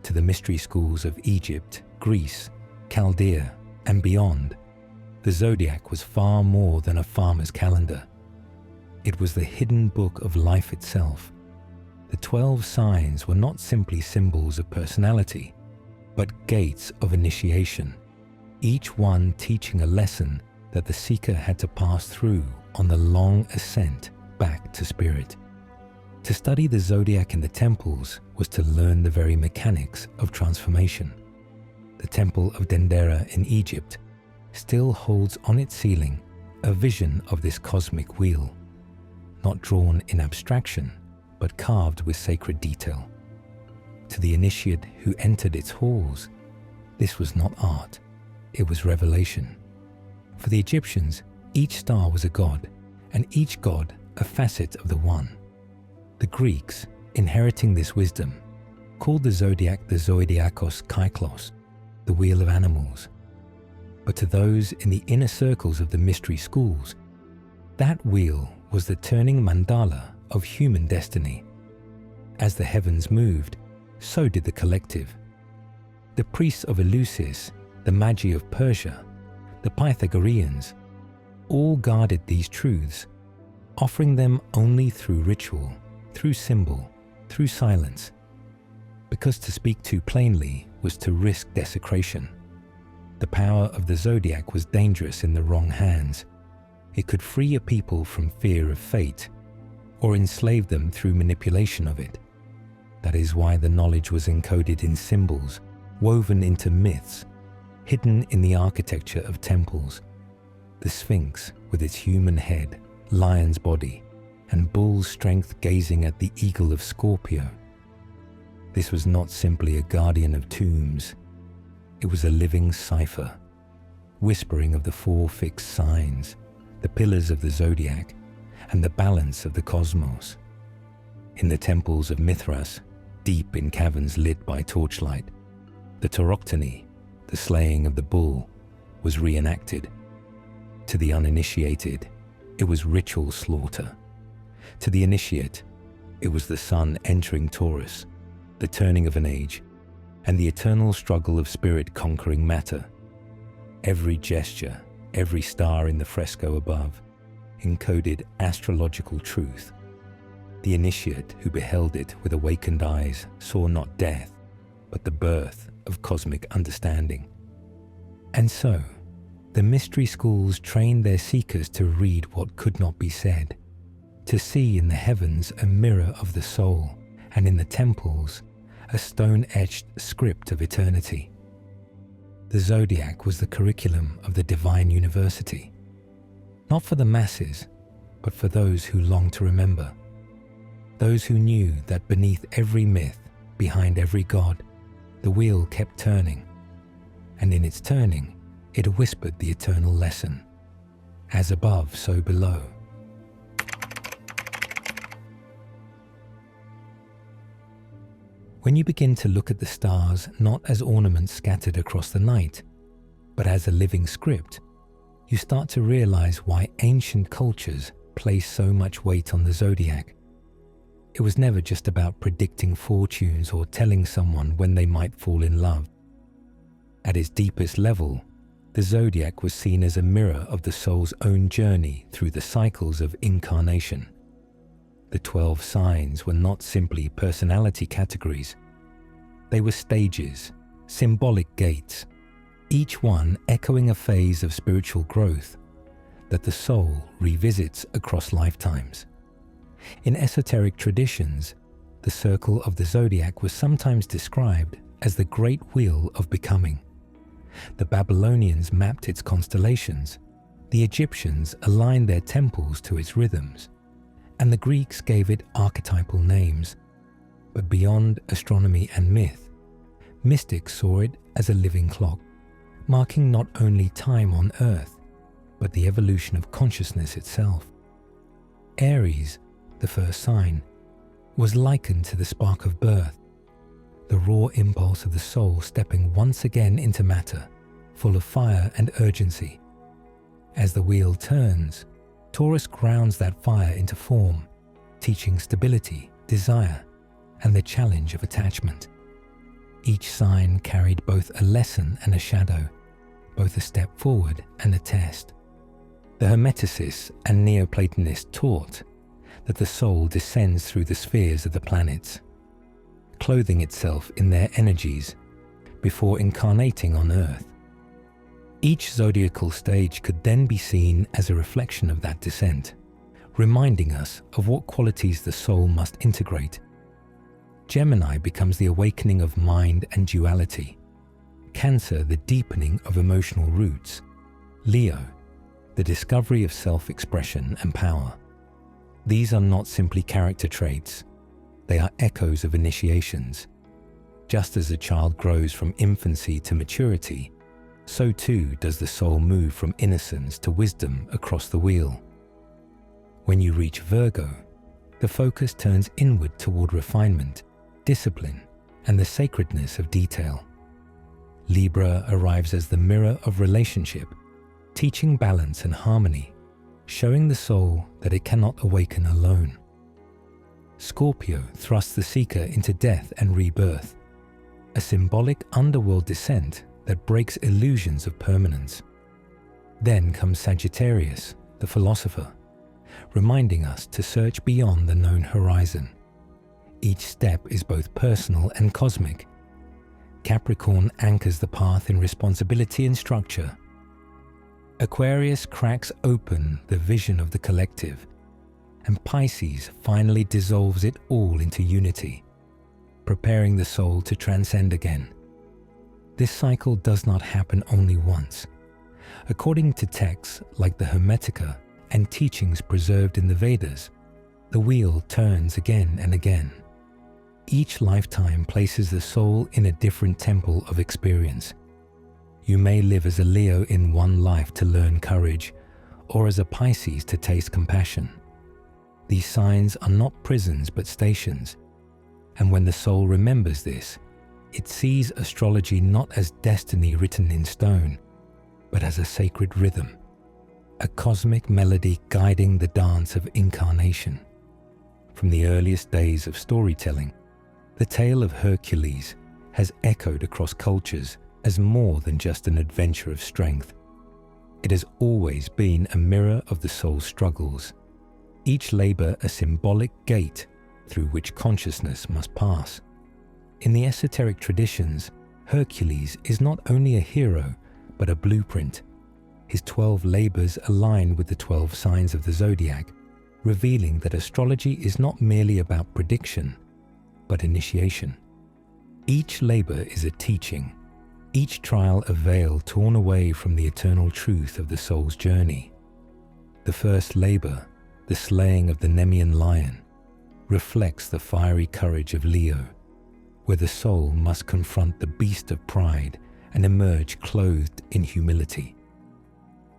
To the mystery schools of Egypt, Greece, Chaldea, and beyond, the zodiac was far more than a farmer's calendar. It was the hidden book of life itself. The 12 signs were not simply symbols of personality, but gates of initiation, each one teaching a lesson that the seeker had to pass through on the long ascent back to spirit. To study the zodiac in the temples was to learn the very mechanics of transformation. The temple of Dendera in Egypt still holds on its ceiling a vision of this cosmic wheel, not drawn in abstraction, but carved with sacred detail. To the initiate who entered its halls, this was not art, it was revelation. For the Egyptians, each star was a god, and each god a facet of the One. The Greeks, inheriting this wisdom, called the zodiac the Zodiakos Kyklos, the wheel of animals. But to those in the inner circles of the mystery schools, that wheel was the turning mandala of human destiny. As the heavens moved, so did the collective. The priests of Eleusis, the Magi of Persia, the Pythagoreans, all guarded these truths, offering them only through ritual, through symbol, through silence, because to speak too plainly was to risk desecration. The power of the zodiac was dangerous in the wrong hands. It could free a people from fear of fate, or enslave them through manipulation of it. That is why the knowledge was encoded in symbols, woven into myths, hidden in the architecture of temples. The Sphinx with its human head, lion's body, and bull's strength gazing at the eagle of Scorpio. This was not simply a guardian of tombs. It was a living cipher, whispering of the 4 fixed signs, the pillars of the zodiac, and the balance of the cosmos. In the temples of Mithras, deep in caverns lit by torchlight, the tauroctony, the slaying of the bull, was reenacted. To the uninitiated, it was ritual slaughter. To the initiate, it was the sun entering Taurus, the turning of an age, and the eternal struggle of spirit conquering matter. Every gesture, every star in the fresco above, encoded astrological truth. The initiate who beheld it with awakened eyes saw not death, but the birth of cosmic understanding. And so, the mystery schools trained their seekers to read what could not be said, to see in the heavens a mirror of the soul, and in the temples a stone-etched script of eternity. The zodiac was the curriculum of the divine university, not for the masses, but for those who long to remember. those who knew that beneath every myth, behind every god, the wheel kept turning, and in its turning, it whispered the eternal lesson, as above, so below. When you begin to look at the stars not as ornaments scattered across the night, but as a living script, you start to realize why ancient cultures place so much weight on the zodiac. It was never just about predicting fortunes or telling someone when they might fall in love. At its deepest level, the zodiac was seen as a mirror of the soul's own journey through the cycles of incarnation. The 12 signs were not simply personality categories. They were stages, symbolic gates, each one echoing a phase of spiritual growth that the soul revisits across lifetimes. In esoteric traditions, the circle of the zodiac was sometimes described as the great wheel of becoming. The Babylonians mapped its constellations, the Egyptians aligned their temples to its rhythms, and the Greeks gave it archetypal names. But beyond astronomy and myth, mystics saw it as a living clock, marking not only time on Earth, but the evolution of consciousness itself. Aries, the first sign, was likened to the spark of birth, the raw impulse of the soul stepping once again into matter, full of fire and urgency. As the wheel turns, Taurus grounds that fire into form, teaching stability, desire, and the challenge of attachment. Each sign carried both a lesson and a shadow, both a step forward and a test. The Hermeticists and Neoplatonists taught that the soul descends through the spheres of the planets, clothing itself in their energies before incarnating on Earth. Each zodiacal stage could then be seen as a reflection of that descent, reminding us of what qualities the soul must integrate. Gemini becomes the awakening of mind and duality, Cancer the deepening of emotional roots, Leo the discovery of self-expression and power. These are not simply character traits, they are echoes of initiations. Just as a child grows from infancy to maturity, so too does the soul move from innocence to wisdom across the wheel. When you reach Virgo, the focus turns inward toward refinement, discipline, and the sacredness of detail. Libra arrives as the mirror of relationship, teaching balance and harmony, showing the soul that it cannot awaken alone. Scorpio thrusts the seeker into death and rebirth, a symbolic underworld descent that breaks illusions of permanence. Then comes Sagittarius, the philosopher, reminding us to search beyond the known horizon. Each step is both personal and cosmic. Capricorn anchors the path in responsibility and structure. Aquarius cracks open the vision of the collective, and Pisces finally dissolves it all into unity, preparing the soul to transcend again. This cycle does not happen only once. According to texts like the Hermetica and teachings preserved in the Vedas, the wheel turns again and again. Each lifetime places the soul in a different temple of experience. You may live as a Leo in one life to learn courage, or as a Pisces to taste compassion. These signs are not prisons but stations, and when the soul remembers this, it sees astrology not as destiny written in stone, but as a sacred rhythm, a cosmic melody guiding the dance of incarnation. From the earliest days of storytelling, the tale of Hercules has echoed across cultures as more than just an adventure of strength. It has always been a mirror of the soul's struggles, each labor a symbolic gate through which consciousness must pass. In the esoteric traditions, Hercules is not only a hero, but a blueprint. His 12 labors align with the 12 signs of the zodiac, revealing that astrology is not merely about prediction, but initiation. Each labor is a teaching, each trial a veil torn away from the eternal truth of the soul's journey. The first labor, the slaying of the Nemean lion, reflects the fiery courage of Leo, where the soul must confront the beast of pride and emerge clothed in humility.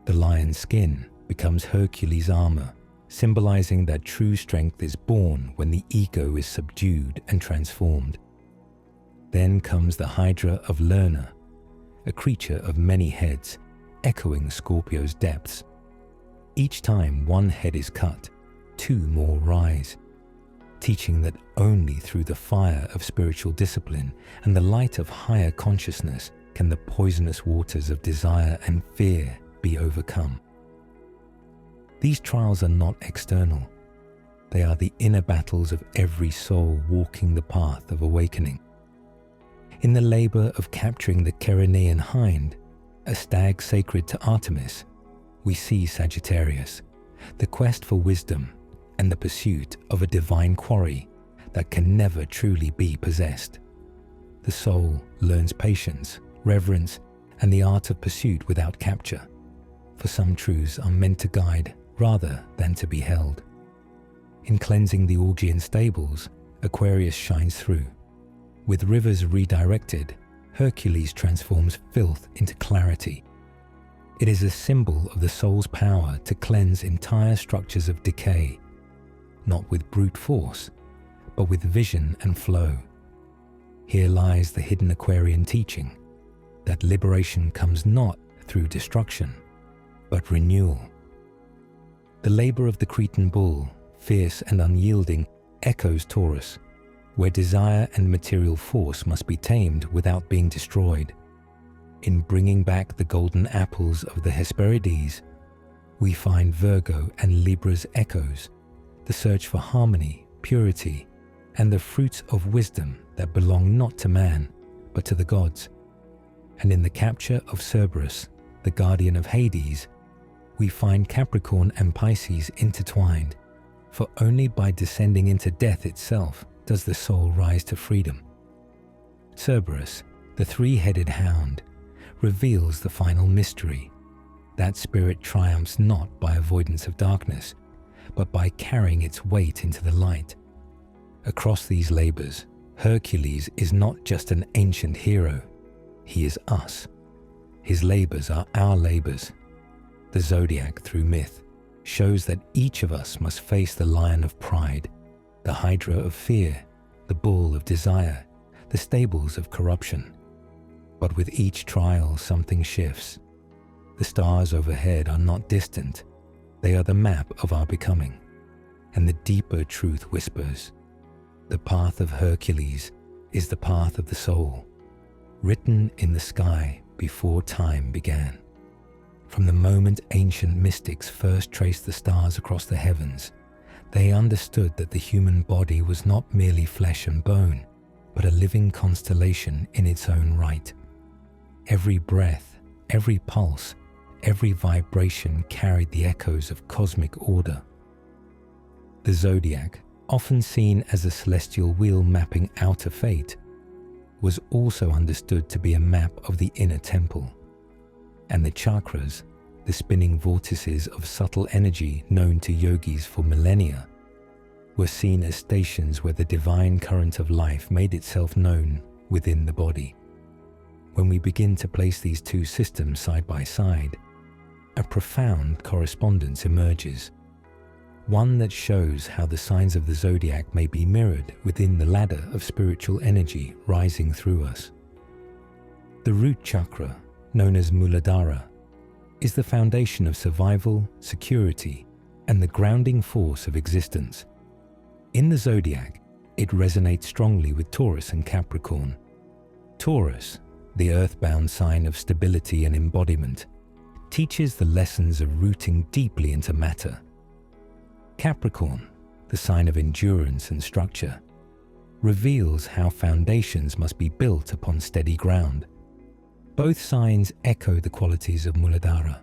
The lion's skin becomes Hercules' armor, symbolizing that true strength is born when the ego is subdued and transformed. Then comes the Hydra of Lerna, a creature of many heads, echoing Scorpio's depths. Each time one head is cut, two more rise, teaching that only through the fire of spiritual discipline and the light of higher consciousness can the poisonous waters of desire and fear be overcome. These trials are not external. They are the inner battles of every soul walking the path of awakening. In the labor of capturing the Ceryneian hind, a stag sacred to Artemis, we see Sagittarius, the quest for wisdom and the pursuit of a divine quarry that can never truly be possessed. The soul learns patience, reverence, and the art of pursuit without capture, for some truths are meant to guide rather than to be held. In cleansing the Augean stables, Aquarius shines through. With rivers redirected, Hercules transforms filth into clarity. It is a symbol of the soul's power to cleanse entire structures of decay, not with brute force, but with vision and flow. Here lies the hidden Aquarian teaching, that liberation comes not through destruction, but renewal. The labor of the Cretan bull, fierce and unyielding, echoes Taurus, where desire and material force must be tamed without being destroyed. In bringing back the golden apples of the Hesperides, we find Virgo and Libra's echoes, the search for harmony, purity, and the fruits of wisdom that belong not to man, but to the gods. And in the capture of Cerberus, the guardian of Hades, we find Capricorn and Pisces intertwined, for only by descending into death itself does the soul rise to freedom. Cerberus, the three-headed hound, reveals the final mystery. That spirit triumphs not by avoidance of darkness, but by carrying its weight into the light. Across these labors, Hercules is not just an ancient hero, he is us. His labors are our labors. The Zodiac, through myth, shows that each of us must face the lion of pride, the hydra of fear, the bull of desire, the stables of corruption. But with each trial, something shifts. The stars overhead are not distant. They are the map of our becoming. And the deeper truth whispers, the path of Hercules is the path of the soul, written in the sky before time began. From the moment ancient mystics first traced the stars across the heavens, they understood that the human body was not merely flesh and bone, but a living constellation in its own right. Every breath, every pulse, every vibration carried the echoes of cosmic order. The Zodiac, often seen as a celestial wheel mapping outer fate, was also understood to be a map of the inner temple. And the chakras, the spinning vortices of subtle energy known to yogis for millennia, were seen as stations where the divine current of life made itself known within the body. When we begin to place these two systems side by side, a profound correspondence emerges, one that shows how the signs of the zodiac may be mirrored within the ladder of spiritual energy rising through us. The root chakra, known as Muladhara, is the foundation of survival, security, and the grounding force of existence. In the zodiac, it resonates strongly with Taurus and Capricorn. Taurus, the earthbound sign of stability and embodiment, teaches the lessons of rooting deeply into matter. Capricorn, the sign of endurance and structure, reveals how foundations must be built upon steady ground. Both signs echo the qualities of Muladhara,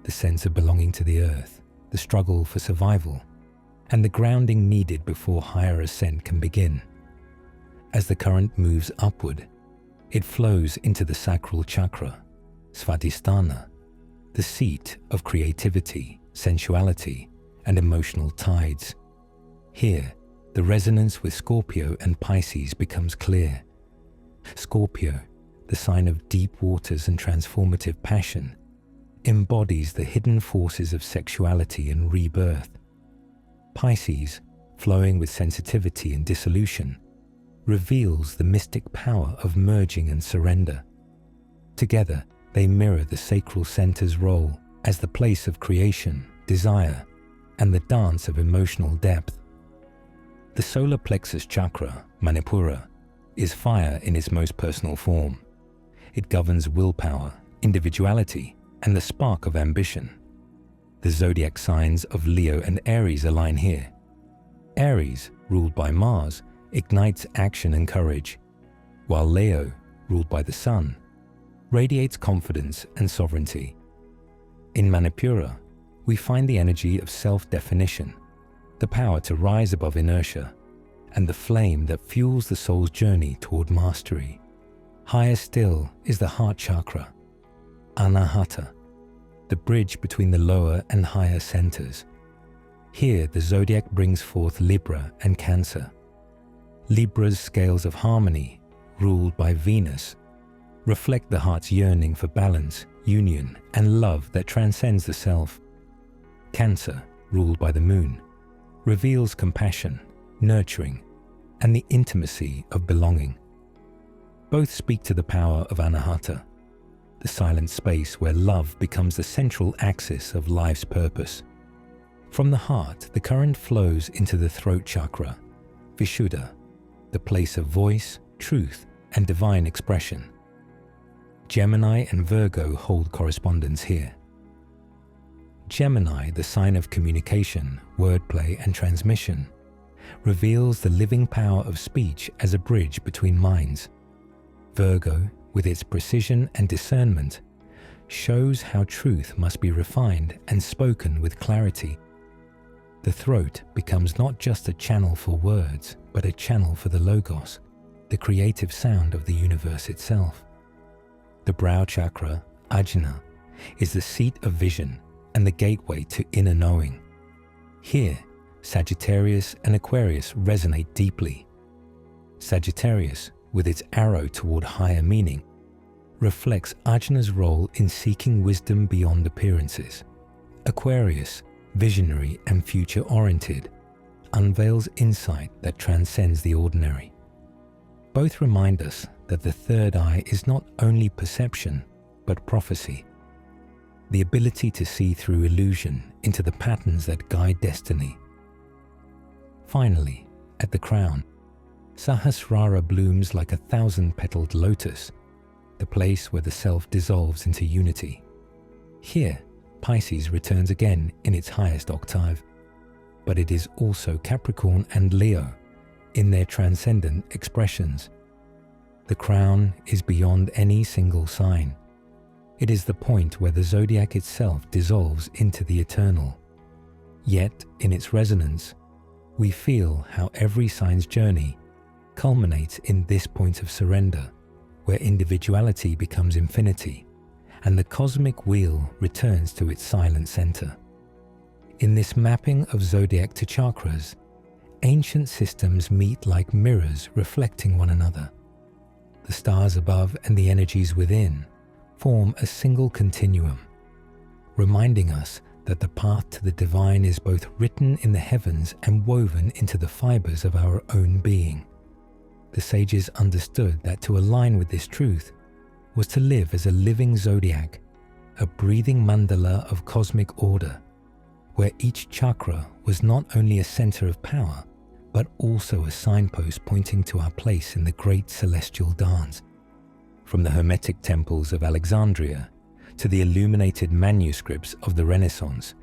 the sense of belonging to the earth, the struggle for survival, and the grounding needed before higher ascent can begin. As the current moves upward, it flows into the sacral chakra, Svadhisthana, the seat of creativity, sensuality, and emotional tides. Here, the resonance with Scorpio and Pisces becomes clear. Scorpio, the sign of deep waters and transformative passion, embodies the hidden forces of sexuality and rebirth. Pisces, flowing with sensitivity and dissolution, reveals the mystic power of merging and surrender. Together, they mirror the sacral center's role as the place of creation, desire, and the dance of emotional depth. The solar plexus chakra, Manipura, is fire in its most personal form. It governs willpower, individuality, and the spark of ambition. The zodiac signs of Leo and Aries align here. Aries, ruled by Mars, ignites action and courage, while Leo, ruled by the Sun, radiates confidence and sovereignty. In Manipura, we find the energy of self-definition, the power to rise above inertia, and the flame that fuels the soul's journey toward mastery. Higher still is the heart chakra, Anahata, the bridge between the lower and higher centers. Here, the zodiac brings forth Libra and Cancer. Libra's scales of harmony, ruled by Venus, reflect the heart's yearning for balance, union, and love that transcends the self. Cancer, ruled by the moon, reveals compassion, nurturing, and the intimacy of belonging. Both speak to the power of Anahata, the silent space where love becomes the central axis of life's purpose. From the heart, the current flows into the throat chakra, Vishuddha, the place of voice, truth, and divine expression. Gemini and Virgo hold correspondence here. Gemini, the sign of communication, wordplay, and transmission, reveals the living power of speech as a bridge between minds. Virgo, with its precision and discernment, shows how truth must be refined and spoken with clarity. The throat becomes not just a channel for words, but a channel for the logos, the creative sound of the universe itself. The brow chakra, Ajna, is the seat of vision and the gateway to inner knowing. Here, Sagittarius and Aquarius resonate deeply. Sagittarius, with its arrow toward higher meaning, reflects Ajna's role in seeking wisdom beyond appearances. Aquarius, visionary and future-oriented, unveils insight that transcends the ordinary. Both remind us that the third eye is not only perception, but prophecy, the ability to see through illusion into the patterns that guide destiny. Finally, at the crown, Sahasrara blooms like a 1,000-petaled lotus, the place where the self dissolves into unity. Here, Pisces returns again in its highest octave, but it is also Capricorn and Leo in their transcendent expressions. The crown is beyond any single sign. It is the point where the zodiac itself dissolves into the eternal. Yet, in its resonance, we feel how every sign's journey culminates in this point of surrender, where individuality becomes infinity, and the cosmic wheel returns to its silent center. In this mapping of zodiac to chakras, ancient systems meet like mirrors reflecting one another. The stars above and the energies within form a single continuum, reminding us that the path to the divine is both written in the heavens and woven into the fibers of our own being. The sages understood that to align with this truth was to live as a living zodiac, a breathing mandala of cosmic order, where each chakra was not only a center of power, but also a signpost pointing to our place in the great celestial dance. From the Hermetic temples of Alexandria to the illuminated manuscripts of the Renaissance,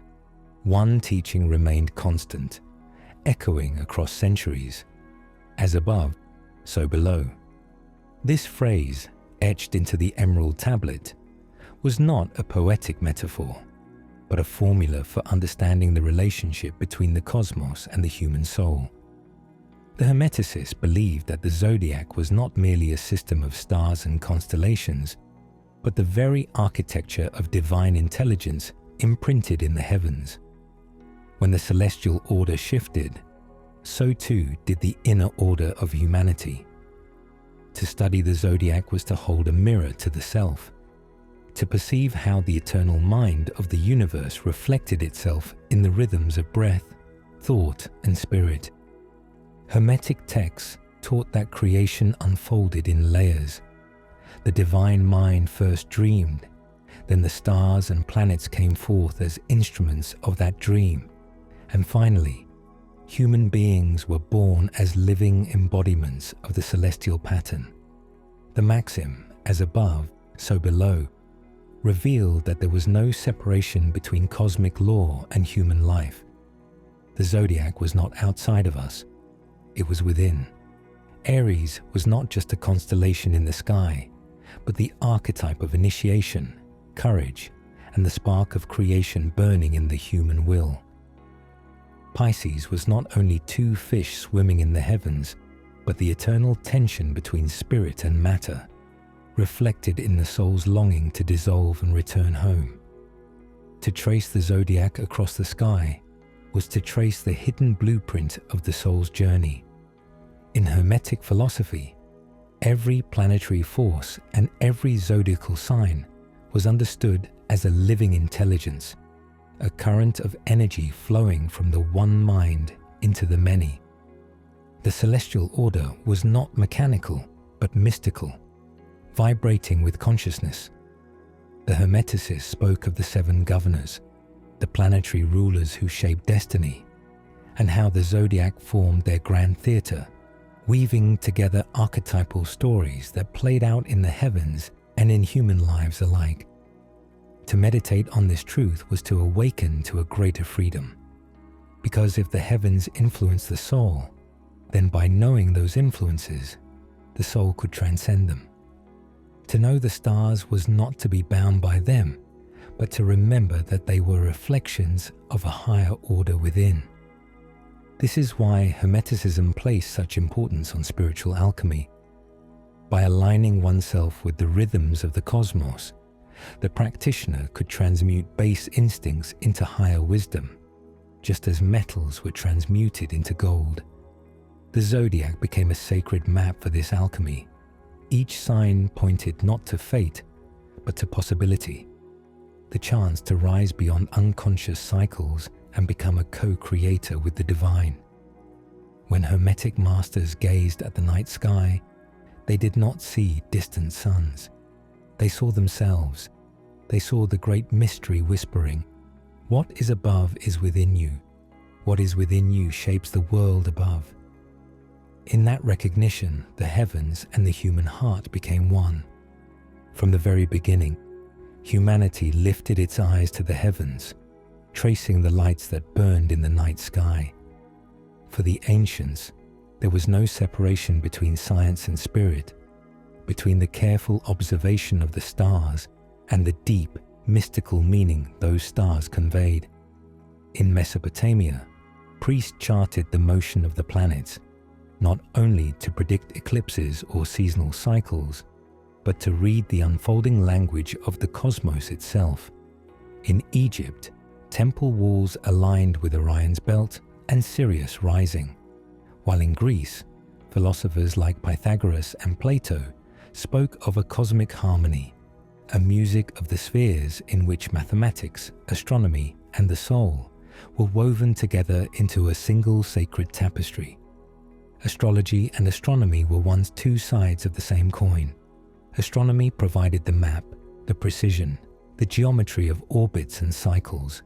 one teaching remained constant, echoing across centuries. As above, so below. This phrase, etched into the emerald tablet, was not a poetic metaphor, but a formula for understanding the relationship between the cosmos and the human soul. The Hermeticists believed that the zodiac was not merely a system of stars and constellations, but the very architecture of divine intelligence imprinted in the heavens. When the celestial order shifted, so too did the inner order of humanity. To study the zodiac was to hold a mirror to the self, to perceive how the eternal mind of the universe reflected itself in the rhythms of breath, thought, and spirit. Hermetic texts taught that creation unfolded in layers. The divine mind first dreamed, then the stars and planets came forth as instruments of that dream, and finally, human beings were born as living embodiments of the celestial pattern. The maxim, as above, so below, revealed that there was no separation between cosmic law and human life. The zodiac was not outside of us, it was within. Aries was not just a constellation in the sky, but the archetype of initiation, courage, and the spark of creation burning in the human will. Pisces was not only two fish swimming in the heavens, but the eternal tension between spirit and matter, reflected in the soul's longing to dissolve and return home. To trace the zodiac across the sky was to trace the hidden blueprint of the soul's journey. In Hermetic philosophy, every planetary force and every zodiacal sign was understood as a living intelligence, a current of energy flowing from the one mind into the many. The celestial order was not mechanical, but mystical, vibrating with consciousness. The Hermeticists spoke of the seven governors, the planetary rulers who shaped destiny, and how the zodiac formed their grand theatre, weaving together archetypal stories that played out in the heavens and in human lives alike. To meditate on this truth was to awaken to a greater freedom, because if the heavens influence the soul, then by knowing those influences, the soul could transcend them. To know the stars was not to be bound by them, but to remember that they were reflections of a higher order within. This is why Hermeticism placed such importance on spiritual alchemy. By aligning oneself with the rhythms of the cosmos, the practitioner could transmute base instincts into higher wisdom, just as metals were transmuted into gold. The zodiac became a sacred map for this alchemy. Each sign pointed not to fate, but to possibility, the chance to rise beyond unconscious cycles and become a co-creator with the divine. When Hermetic masters gazed at the night sky, they did not see distant suns. They saw themselves. They saw the great mystery whispering, "What is above is within you. What is within you shapes the world above." In that recognition, the heavens and the human heart became one. From the very beginning, humanity lifted its eyes to the heavens, tracing the lights that burned in the night sky. For the ancients, there was no separation between science and spirit, between the careful observation of the stars and the deep, mystical meaning those stars conveyed. In Mesopotamia, priests charted the motion of the planets, not only to predict eclipses or seasonal cycles, but to read the unfolding language of the cosmos itself. In Egypt, temple walls aligned with Orion's belt and Sirius rising, while in Greece, philosophers like Pythagoras and Plato spoke of a cosmic harmony, a music of the spheres in which mathematics, astronomy, and the soul were woven together into a single sacred tapestry. Astrology and astronomy were once two sides of the same coin. Astronomy provided the map, the precision, the geometry of orbits and cycles.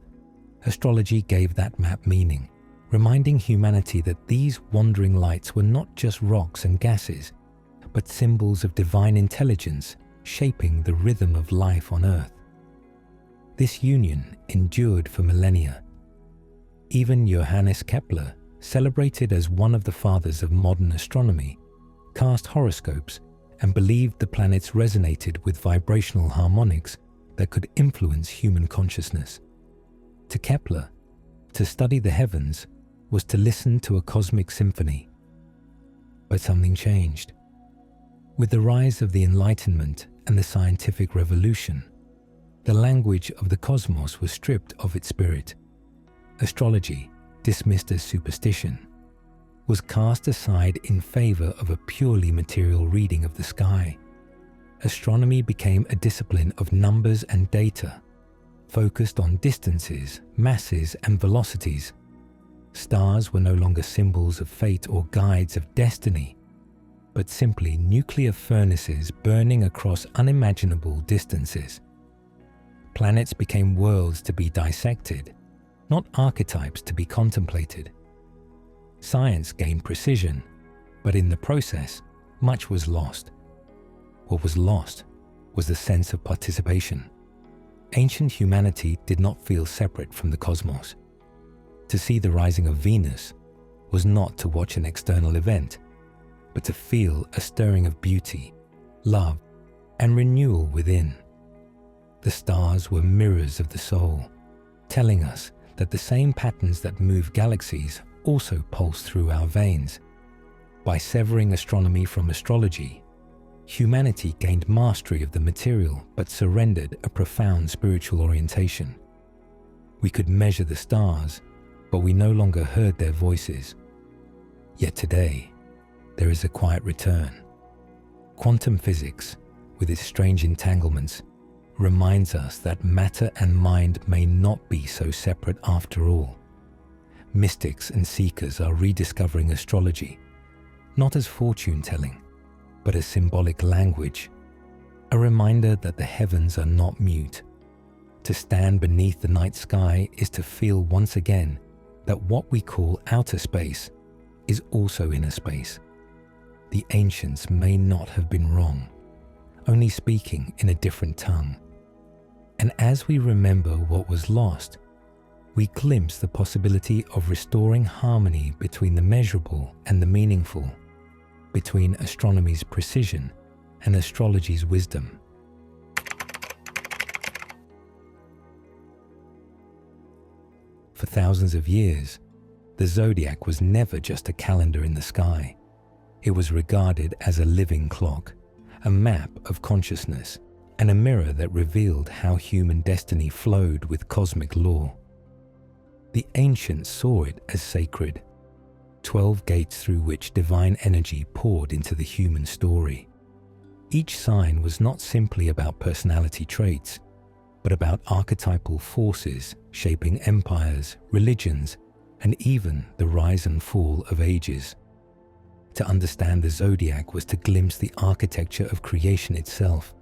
Astrology gave that map meaning, reminding humanity that these wandering lights were not just rocks and gases, but symbols of divine intelligence shaping the rhythm of life on Earth. This union endured for millennia. Even Johannes Kepler, celebrated as one of the fathers of modern astronomy, cast horoscopes and believed the planets resonated with vibrational harmonics that could influence human consciousness. To Kepler, to study the heavens was to listen to a cosmic symphony. But something changed. With the rise of the Enlightenment and the scientific revolution, the language of the cosmos was stripped of its spirit. Astrology, dismissed as superstition, was cast aside in favor of a purely material reading of the sky. Astronomy became a discipline of numbers and data, focused on distances, masses, and velocities. Stars were no longer symbols of fate or guides of destiny, but simply nuclear furnaces burning across unimaginable distances. Planets became worlds to be dissected, not archetypes to be contemplated. Science gained precision, but in the process, much was lost. What was lost was the sense of participation. Ancient humanity did not feel separate from the cosmos. To see the rising of Venus was not to watch an external event, but to feel a stirring of beauty, love, and renewal within. The stars were mirrors of the soul, telling us that the same patterns that move galaxies also pulse through our veins. By severing astronomy from astrology, humanity gained mastery of the material but surrendered a profound spiritual orientation. We could measure the stars, but we no longer heard their voices. Yet today, there is a quiet return. Quantum physics, with its strange entanglements, reminds us that matter and mind may not be so separate after all. Mystics and seekers are rediscovering astrology, not as fortune-telling, but as symbolic language, a reminder that the heavens are not mute. To stand beneath the night sky is to feel once again that what we call outer space is also inner space. The ancients may not have been wrong, only speaking in a different tongue. And as we remember what was lost, we glimpse the possibility of restoring harmony between the measurable and the meaningful, between astronomy's precision and astrology's wisdom. For thousands of years, the zodiac was never just a calendar in the sky. It was regarded as a living clock, a map of consciousness, and a mirror that revealed how human destiny flowed with cosmic law. The ancients saw it as sacred, 12 gates through which divine energy poured into the human story. Each sign was not simply about personality traits, but about archetypal forces shaping empires, religions, and even the rise and fall of ages. To understand the zodiac was to glimpse the architecture of creation itself.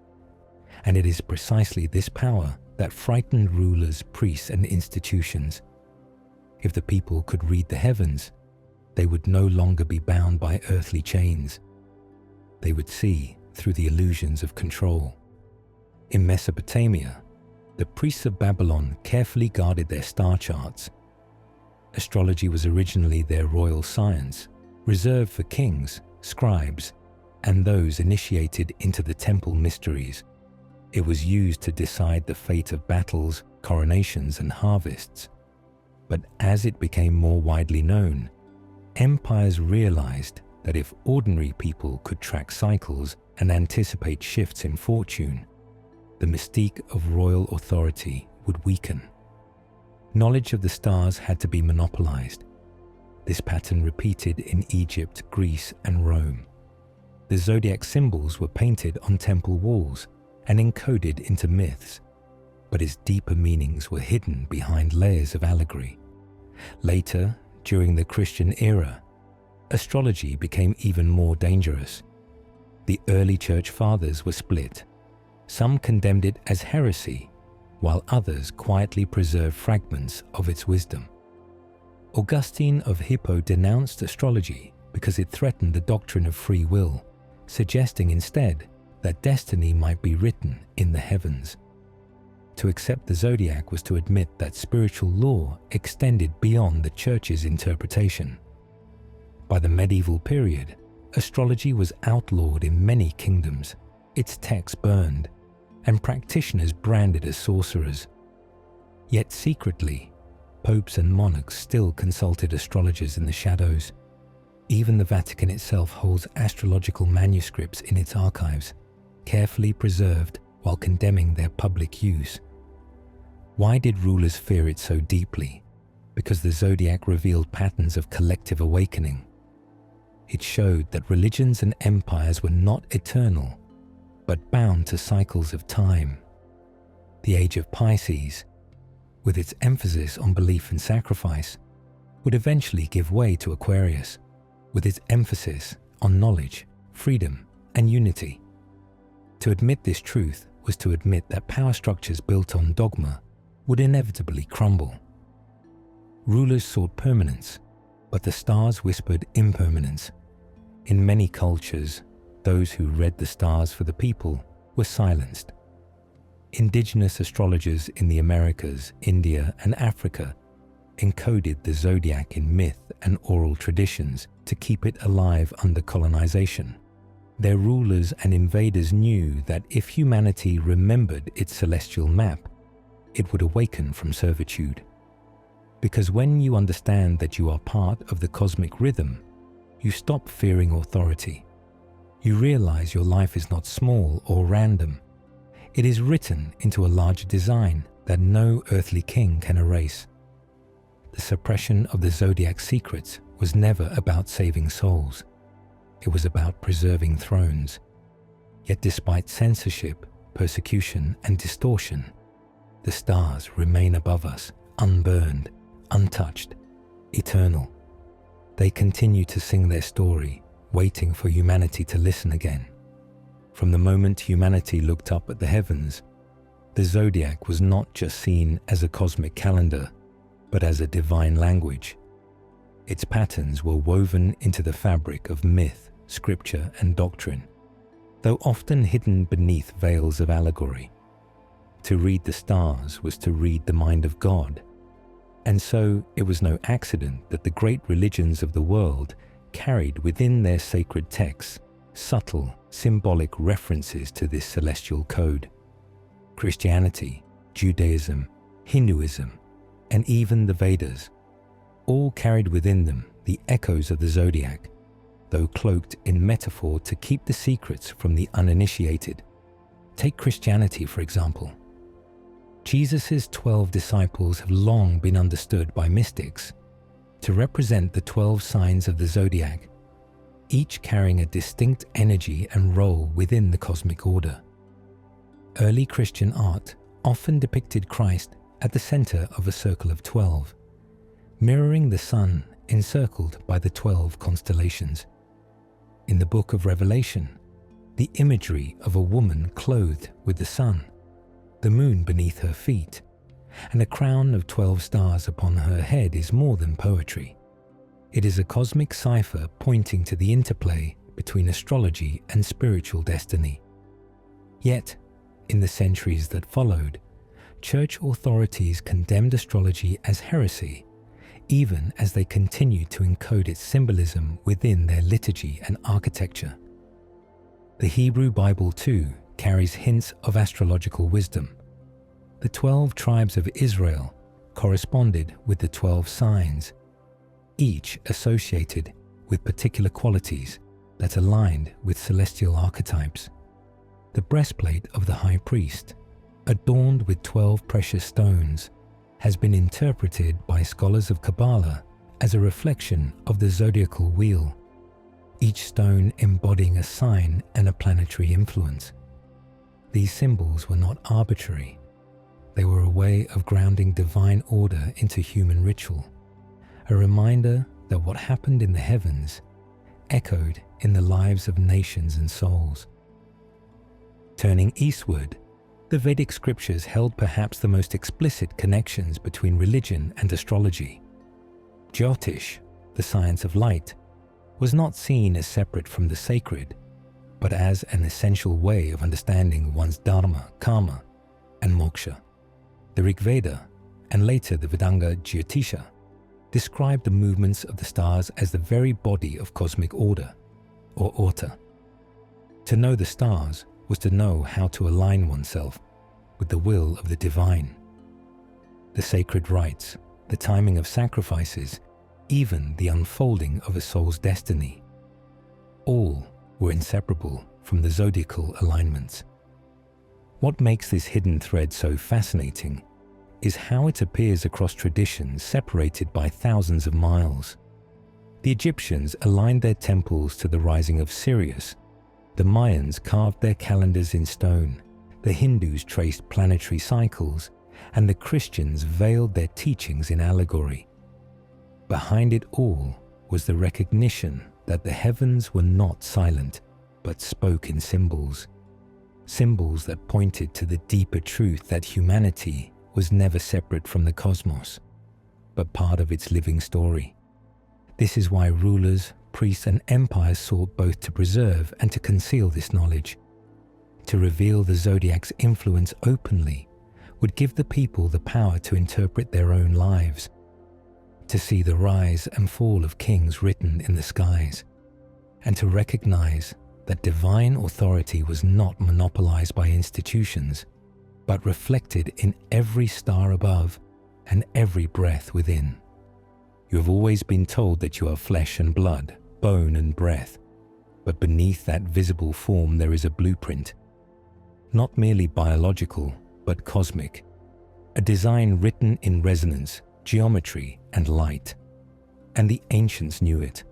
And it is precisely this power that frightened rulers, priests, and institutions. If the people could read the heavens, they would no longer be bound by earthly chains. They would see through the illusions of control. In Mesopotamia, the priests of Babylon carefully guarded their star charts. Astrology was originally their royal science, reserved for kings, scribes, and those initiated into the temple mysteries. It was used to decide the fate of battles, coronations, and harvests. But as it became more widely known, empires realized that if ordinary people could track cycles and anticipate shifts in fortune, the mystique of royal authority would weaken. Knowledge of the stars had to be monopolized. This pattern repeated in Egypt, Greece, and Rome. The zodiac symbols were painted on temple walls and encoded into myths, but its deeper meanings were hidden behind layers of allegory. Later, during the Christian era, astrology became even more dangerous. The early church fathers were split. Some condemned it as heresy, while others quietly preserved fragments of its wisdom. Augustine of Hippo denounced astrology because it threatened the doctrine of free will, suggesting instead that destiny might be written in the heavens. To accept the zodiac was to admit that spiritual law extended beyond the church's interpretation. By the medieval period, astrology was outlawed in many kingdoms, its texts burned, and practitioners branded as sorcerers. Yet secretly, popes and monarchs still consulted astrologers in the shadows. Even the Vatican itself holds astrological manuscripts in its archives, carefully preserved while condemning their public use. Why did rulers fear it so deeply? Because the zodiac revealed patterns of collective awakening, It showed that religions and empires were not eternal, but bound to cycles of time. The age of Pisces, with its emphasis on belief and sacrifice, would eventually give way to Aquarius, with its emphasis on knowledge, freedom, and unity. To admit this truth was to admit that power structures built on dogma would inevitably crumble. Rulers sought permanence, but the stars whispered impermanence. In many cultures, those who read the stars for the people were silenced. Indigenous astrologers in the Americas, India, and Africa encoded the zodiac in myth and oral traditions to keep it alive under colonization. Their rulers and invaders knew that if humanity remembered its celestial map, it would awaken from servitude. Because when you understand that you are part of the cosmic rhythm, you stop fearing authority. You realize your life is not small or random. It is written into a larger design that no earthly king can erase. The suppression of the zodiac secrets was never about saving souls. It was about preserving thrones. Yet despite censorship, persecution, and distortion, the stars remain above us, unburned, untouched, eternal. They continue to sing their story, waiting for humanity to listen again. From the moment humanity looked up at the heavens, the zodiac was not just seen as a cosmic calendar, but as a divine language. Its patterns were woven into the fabric of myth, scripture, and doctrine, though often hidden beneath veils of allegory. To read the stars was to read the mind of God, and so it was no accident that the great religions of the world carried within their sacred texts subtle, symbolic references to this celestial code. Christianity, Judaism, Hinduism, and even the Vedas all carried within them the echoes of the zodiac, though cloaked in metaphor to keep the secrets from the uninitiated. Take Christianity, for example. Jesus' 12 disciples have long been understood by mystics to represent the 12 signs of the zodiac, each carrying a distinct energy and role within the cosmic order. Early Christian art often depicted Christ at the center of a circle of 12, mirroring the sun encircled by the 12 constellations. In the book of Revelation, the imagery of a woman clothed with the sun, the moon beneath her feet, and a crown of 12 stars upon her head is more than poetry. It is a cosmic cipher pointing to the interplay between astrology and spiritual destiny. Yet, in the centuries that followed, church authorities condemned astrology as heresy, even as they continued to encode its symbolism within their liturgy and architecture. The Hebrew Bible, too, carries hints of astrological wisdom. The 12 tribes of Israel corresponded with the 12 signs, each associated with particular qualities that aligned with celestial archetypes. The breastplate of the high priest, adorned with 12 precious stones, has been interpreted by scholars of Kabbalah as a reflection of the zodiacal wheel, each stone embodying a sign and a planetary influence. These symbols were not arbitrary. They were a way of grounding divine order into human ritual, a reminder that what happened in the heavens echoed in the lives of nations and souls. Turning eastward, the Vedic scriptures held perhaps the most explicit connections between religion and astrology. Jyotish, the science of light, was not seen as separate from the sacred, but as an essential way of understanding one's dharma, karma, and moksha. The Rig Veda, and later the Vedanga Jyotisha, described the movements of the stars as the very body of cosmic order, or orta. To know the stars was to know how to align oneself with the will of the divine. The sacred rites, the timing of sacrifices, even the unfolding of a soul's destiny, all were inseparable from the zodiacal alignments. What makes this hidden thread so fascinating is how it appears across traditions separated by thousands of miles. The Egyptians aligned their temples to the rising of Sirius. The Mayans carved their calendars in stone. The Hindus traced planetary cycles, and the Christians veiled their teachings in allegory. Behind it all was the recognition that the heavens were not silent, but spoke in symbols. Symbols that pointed to the deeper truth that humanity was never separate from the cosmos, but part of its living story. This is why rulers, priests, and empires sought both to preserve and to conceal this knowledge. To reveal the zodiac's influence openly would give the people the power to interpret their own lives, to see the rise and fall of kings written in the skies, and to recognize that divine authority was not monopolized by institutions, but reflected in every star above and every breath within. You have always been told that you are flesh and blood, bone and breath, but beneath that visible form there is a blueprint, not merely biological, but cosmic, a design written in resonance, geometry, and light. And the ancients knew it.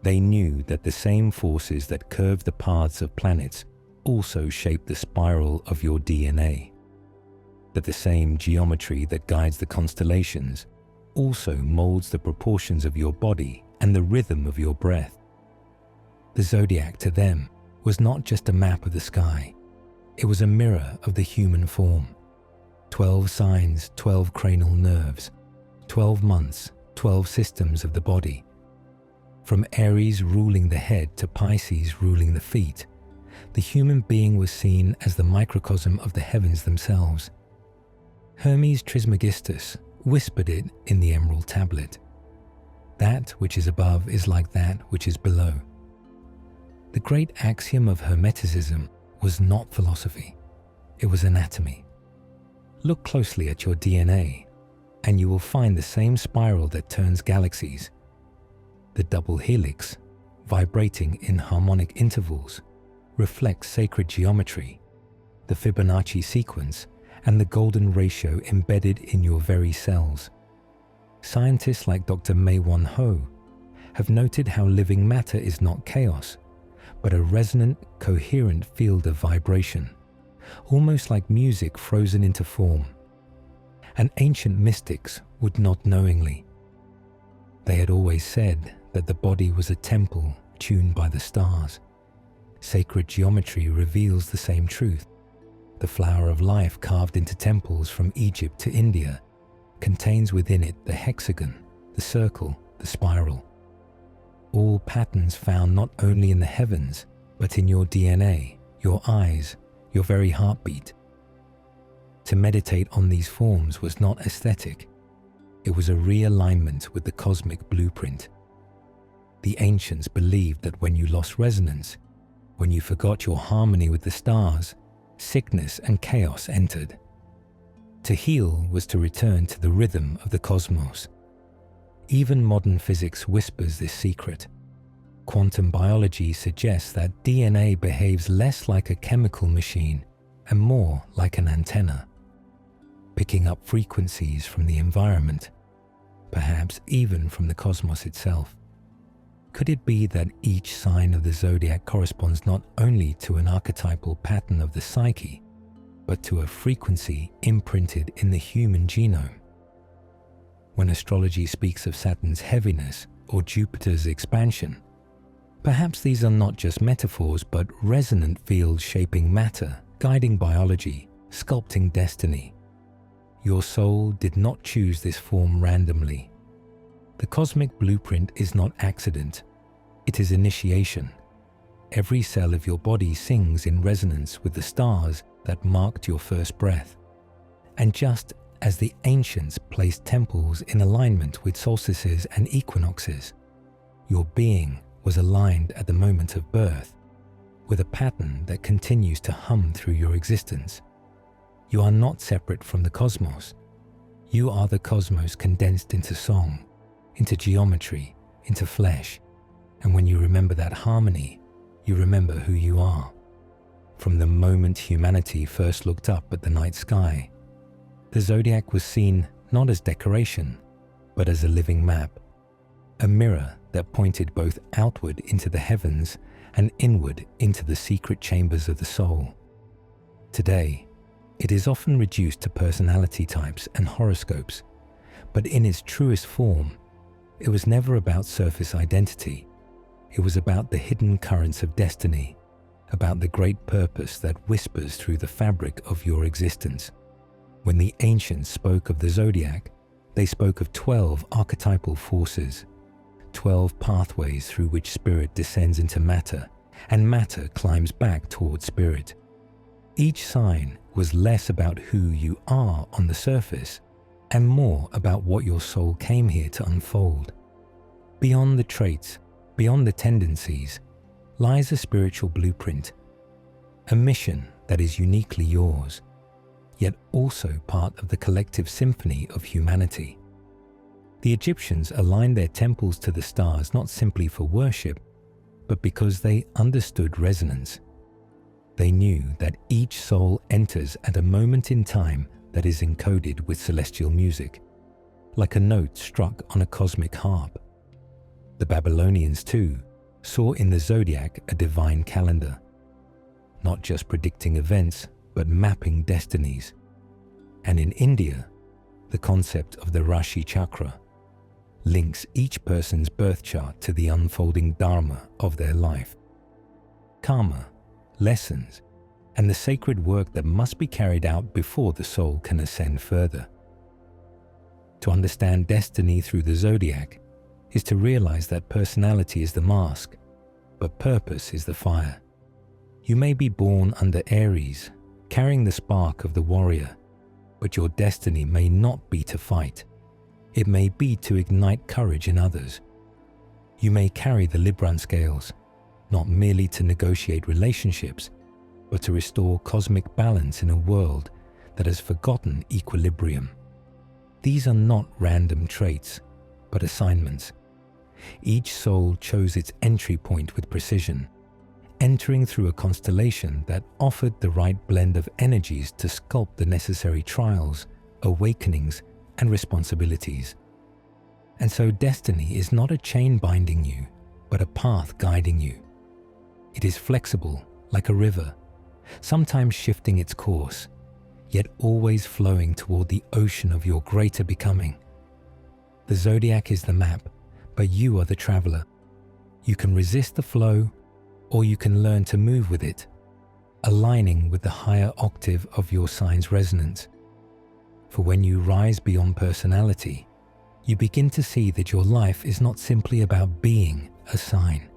They knew that the same forces that curve the paths of planets also shape the spiral of your DNA, that the same geometry that guides the constellations also molds the proportions of your body and the rhythm of your breath. The zodiac to them was not just a map of the sky, it was a mirror of the human form. 12 signs, 12 cranial nerves, 12 months, 12 systems of the body. From Aries ruling the head to Pisces ruling the feet, the human being was seen as the microcosm of the heavens themselves. Hermes Trismegistus whispered it in the Emerald Tablet. That which is above is like that which is below. The great axiom of Hermeticism was not philosophy, it was anatomy. Look closely at your DNA, and you will find the same spiral that turns galaxies. The double helix, vibrating in harmonic intervals, reflects sacred geometry, the Fibonacci sequence, and the golden ratio embedded in your very cells. Scientists like Dr. Mei-Wan Ho have noted how living matter is not chaos, but a resonant, coherent field of vibration, almost like music frozen into form. And ancient mystics would not knowingly. They had always said that the body was a temple tuned by the stars. Sacred geometry reveals the same truth. The flower of life carved into temples from Egypt to India contains within it the hexagon, the circle, the spiral. All patterns found not only in the heavens, but in your DNA, your eyes, your very heartbeat. To meditate on these forms was not aesthetic. It was a realignment with the cosmic blueprint. The ancients believed that when you lost resonance, when you forgot your harmony with the stars, sickness and chaos entered. To heal was to return to the rhythm of the cosmos. Even modern physics whispers this secret. Quantum biology suggests that DNA behaves less like a chemical machine and more like an antenna, picking up frequencies from the environment, perhaps even from the cosmos itself. Could it be that each sign of the zodiac corresponds not only to an archetypal pattern of the psyche, but to a frequency imprinted in the human genome? When astrology speaks of Saturn's heaviness or Jupiter's expansion, perhaps these are not just metaphors but resonant fields shaping matter, guiding biology, sculpting destiny. Your soul did not choose this form randomly. The cosmic blueprint is not accident, it is initiation. Every cell of your body sings in resonance with the stars that marked your first breath. And just as the ancients placed temples in alignment with solstices and equinoxes, your being was aligned at the moment of birth, with a pattern that continues to hum through your existence. You are not separate from the cosmos. You are the cosmos condensed into song, into geometry, into flesh. And when you remember that harmony, you remember who you are. From the moment humanity first looked up at the night sky, the zodiac was seen not as decoration, but as a living map, a mirror that pointed both outward into the heavens and inward into the secret chambers of the soul. Today, it is often reduced to personality types and horoscopes, but in its truest form, it was never about surface identity. It was about the hidden currents of destiny, about the great purpose that whispers through the fabric of your existence. When the ancients spoke of the Zodiac, they spoke of 12 archetypal forces, 12 pathways through which spirit descends into matter, and matter climbs back towards spirit. Each sign was less about who you are on the surface, and more about what your soul came here to unfold. Beyond the traits, beyond the tendencies, lies a spiritual blueprint, a mission that is uniquely yours, yet also part of the collective symphony of humanity. The Egyptians aligned their temples to the stars not simply for worship, but because they understood resonance. They knew that each soul enters at a moment in time that is encoded with celestial music, like a note struck on a cosmic harp. The Babylonians, too, saw in the zodiac a divine calendar, not just predicting events, but mapping destinies. And in India, the concept of the Rashi chakra links each person's birth chart to the unfolding dharma of their life. Karma, lessons, and the sacred work that must be carried out before the soul can ascend further. To understand destiny through the zodiac is to realize that personality is the mask, but purpose is the fire. You may be born under Aries, carrying the spark of the warrior, but your destiny may not be to fight. It may be to ignite courage in others. You may carry the Libra scales, not merely to negotiate relationships, but to restore cosmic balance in a world that has forgotten equilibrium. These are not random traits, but assignments. Each soul chose its entry point with precision, entering through a constellation that offered the right blend of energies to sculpt the necessary trials, awakenings, and responsibilities. And so destiny is not a chain binding you, but a path guiding you. It is flexible, like a river, sometimes shifting its course, yet always flowing toward the ocean of your greater becoming. The zodiac is the map, but you are the traveler. You can resist the flow, or you can learn to move with it, aligning with the higher octave of your sign's resonance. For when you rise beyond personality, you begin to see that your life is not simply about being a sign.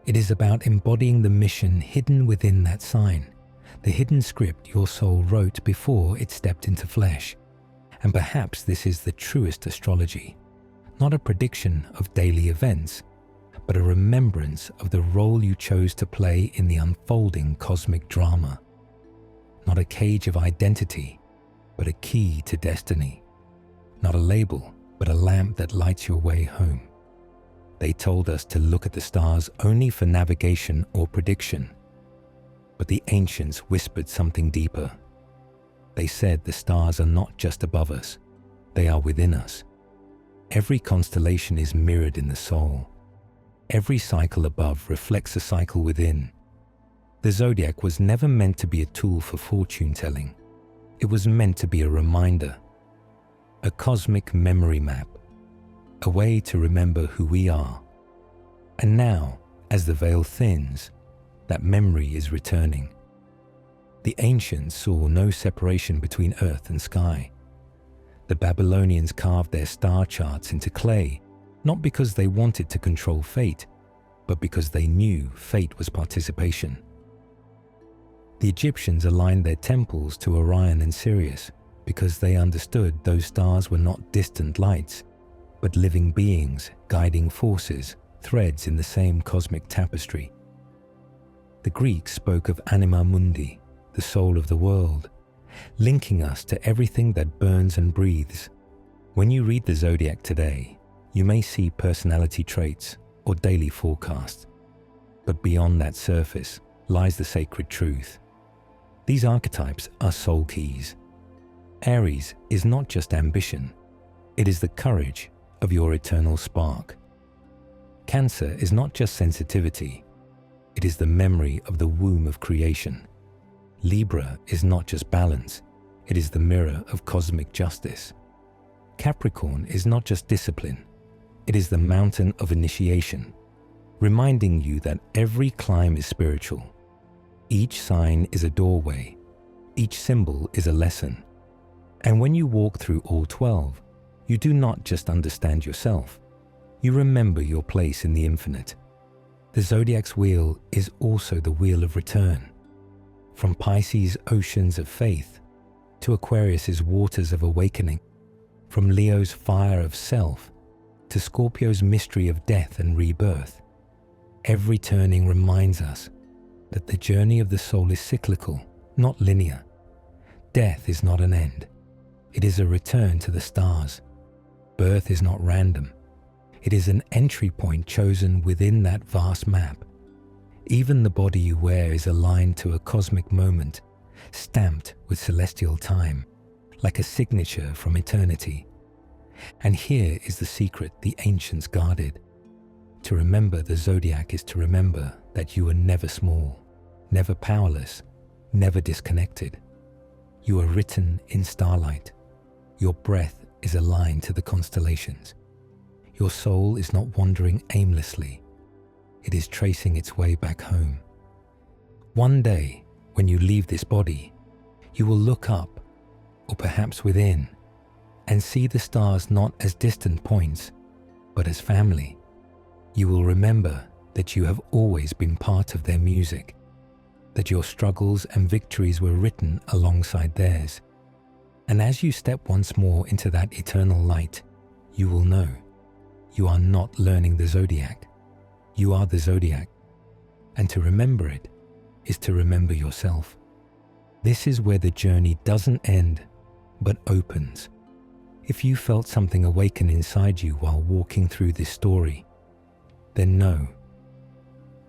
It is about embodying the mission hidden within that sign, the hidden script your soul wrote before it stepped into flesh. And perhaps this is the truest astrology, not a prediction of daily events, but a remembrance of the role you chose to play in the unfolding cosmic drama. Not a cage of identity, but a key to destiny. Not a label, but a lamp that lights your way home. They told us to look at the stars only for navigation or prediction. But the ancients whispered something deeper. They said the stars are not just above us, they are within us. Every constellation is mirrored in the soul. Every cycle above reflects a cycle within. The zodiac was never meant to be a tool for fortune telling. It was meant to be a reminder, a cosmic memory map, a way to remember who we are. And now, as the veil thins, that memory is returning. The ancients saw no separation between earth and sky. The Babylonians carved their star charts into clay, not because they wanted to control fate, but because they knew fate was participation. The Egyptians aligned their temples to Orion and Sirius because they understood those stars were not distant lights, but living beings, guiding forces, threads in the same cosmic tapestry. The Greeks spoke of anima mundi, the soul of the world, linking us to everything that burns and breathes. When you read the zodiac today, you may see personality traits or daily forecasts, but beyond that surface lies the sacred truth. These archetypes are soul keys. Aries is not just ambition, it is the courage of your eternal spark. Cancer is not just sensitivity, it is the memory of the womb of creation. Libra is not just balance, it is the mirror of cosmic justice. Capricorn is not just discipline, it is the mountain of initiation, reminding you that every climb is spiritual. Each sign is a doorway, each symbol is a lesson. And when you walk through all 12, you do not just understand yourself, you remember your place in the infinite. The Zodiac's wheel is also the wheel of return. From Pisces' oceans of faith to Aquarius' waters of awakening, from Leo's fire of self to Scorpio's mystery of death and rebirth, every turning reminds us that the journey of the soul is cyclical, not linear. Death is not an end. It is a return to the stars. Birth is not random. It is an entry point chosen within that vast map. Even the body you wear is aligned to a cosmic moment, stamped with celestial time, like a signature from eternity. And here is the secret the ancients guarded. To remember the Zodiac is to remember that you are never small, never powerless, never disconnected. You are written in starlight. Your breath is aligned to the constellations. Your soul is not wandering aimlessly. It is tracing its way back home. One day, when you leave this body, you will look up, or perhaps within, and see the stars not as distant points, but as family. You will remember that you have always been part of their music, that your struggles and victories were written alongside theirs. And as you step once more into that eternal light, you will know you are not learning the Zodiac. You are the Zodiac. And to remember it is to remember yourself. This is where the journey doesn't end, but opens. If you felt something awaken inside you while walking through this story, then know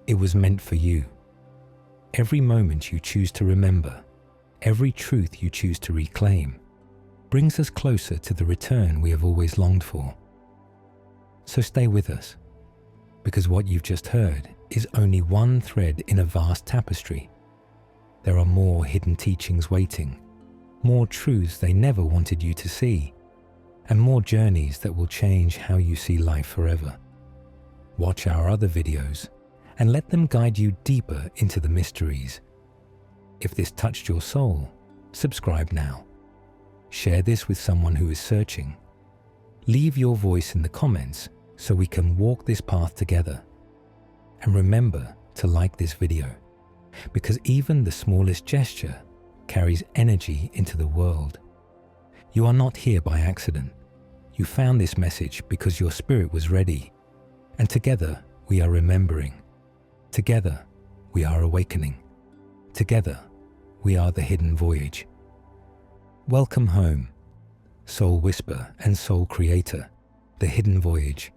it was meant for you. Every moment you choose to remember, every truth you choose to reclaim, brings us closer to the return we have always longed for. So stay with us, because what you've just heard is only one thread in a vast tapestry. There are more hidden teachings waiting, more truths they never wanted you to see, and more journeys that will change how you see life forever. Watch our other videos and let them guide you deeper into the mysteries. If this touched your soul, subscribe now. Share this with someone who is searching. Leave your voice in the comments so we can walk this path together. And remember to like this video, because even the smallest gesture carries energy into the world. You are not here by accident. You found this message because your spirit was ready. And together we are remembering. Together we are awakening. Together we are the Hidden Voyage. Welcome home, Soul Whisper and Soul Creator, the Hidden Voyage.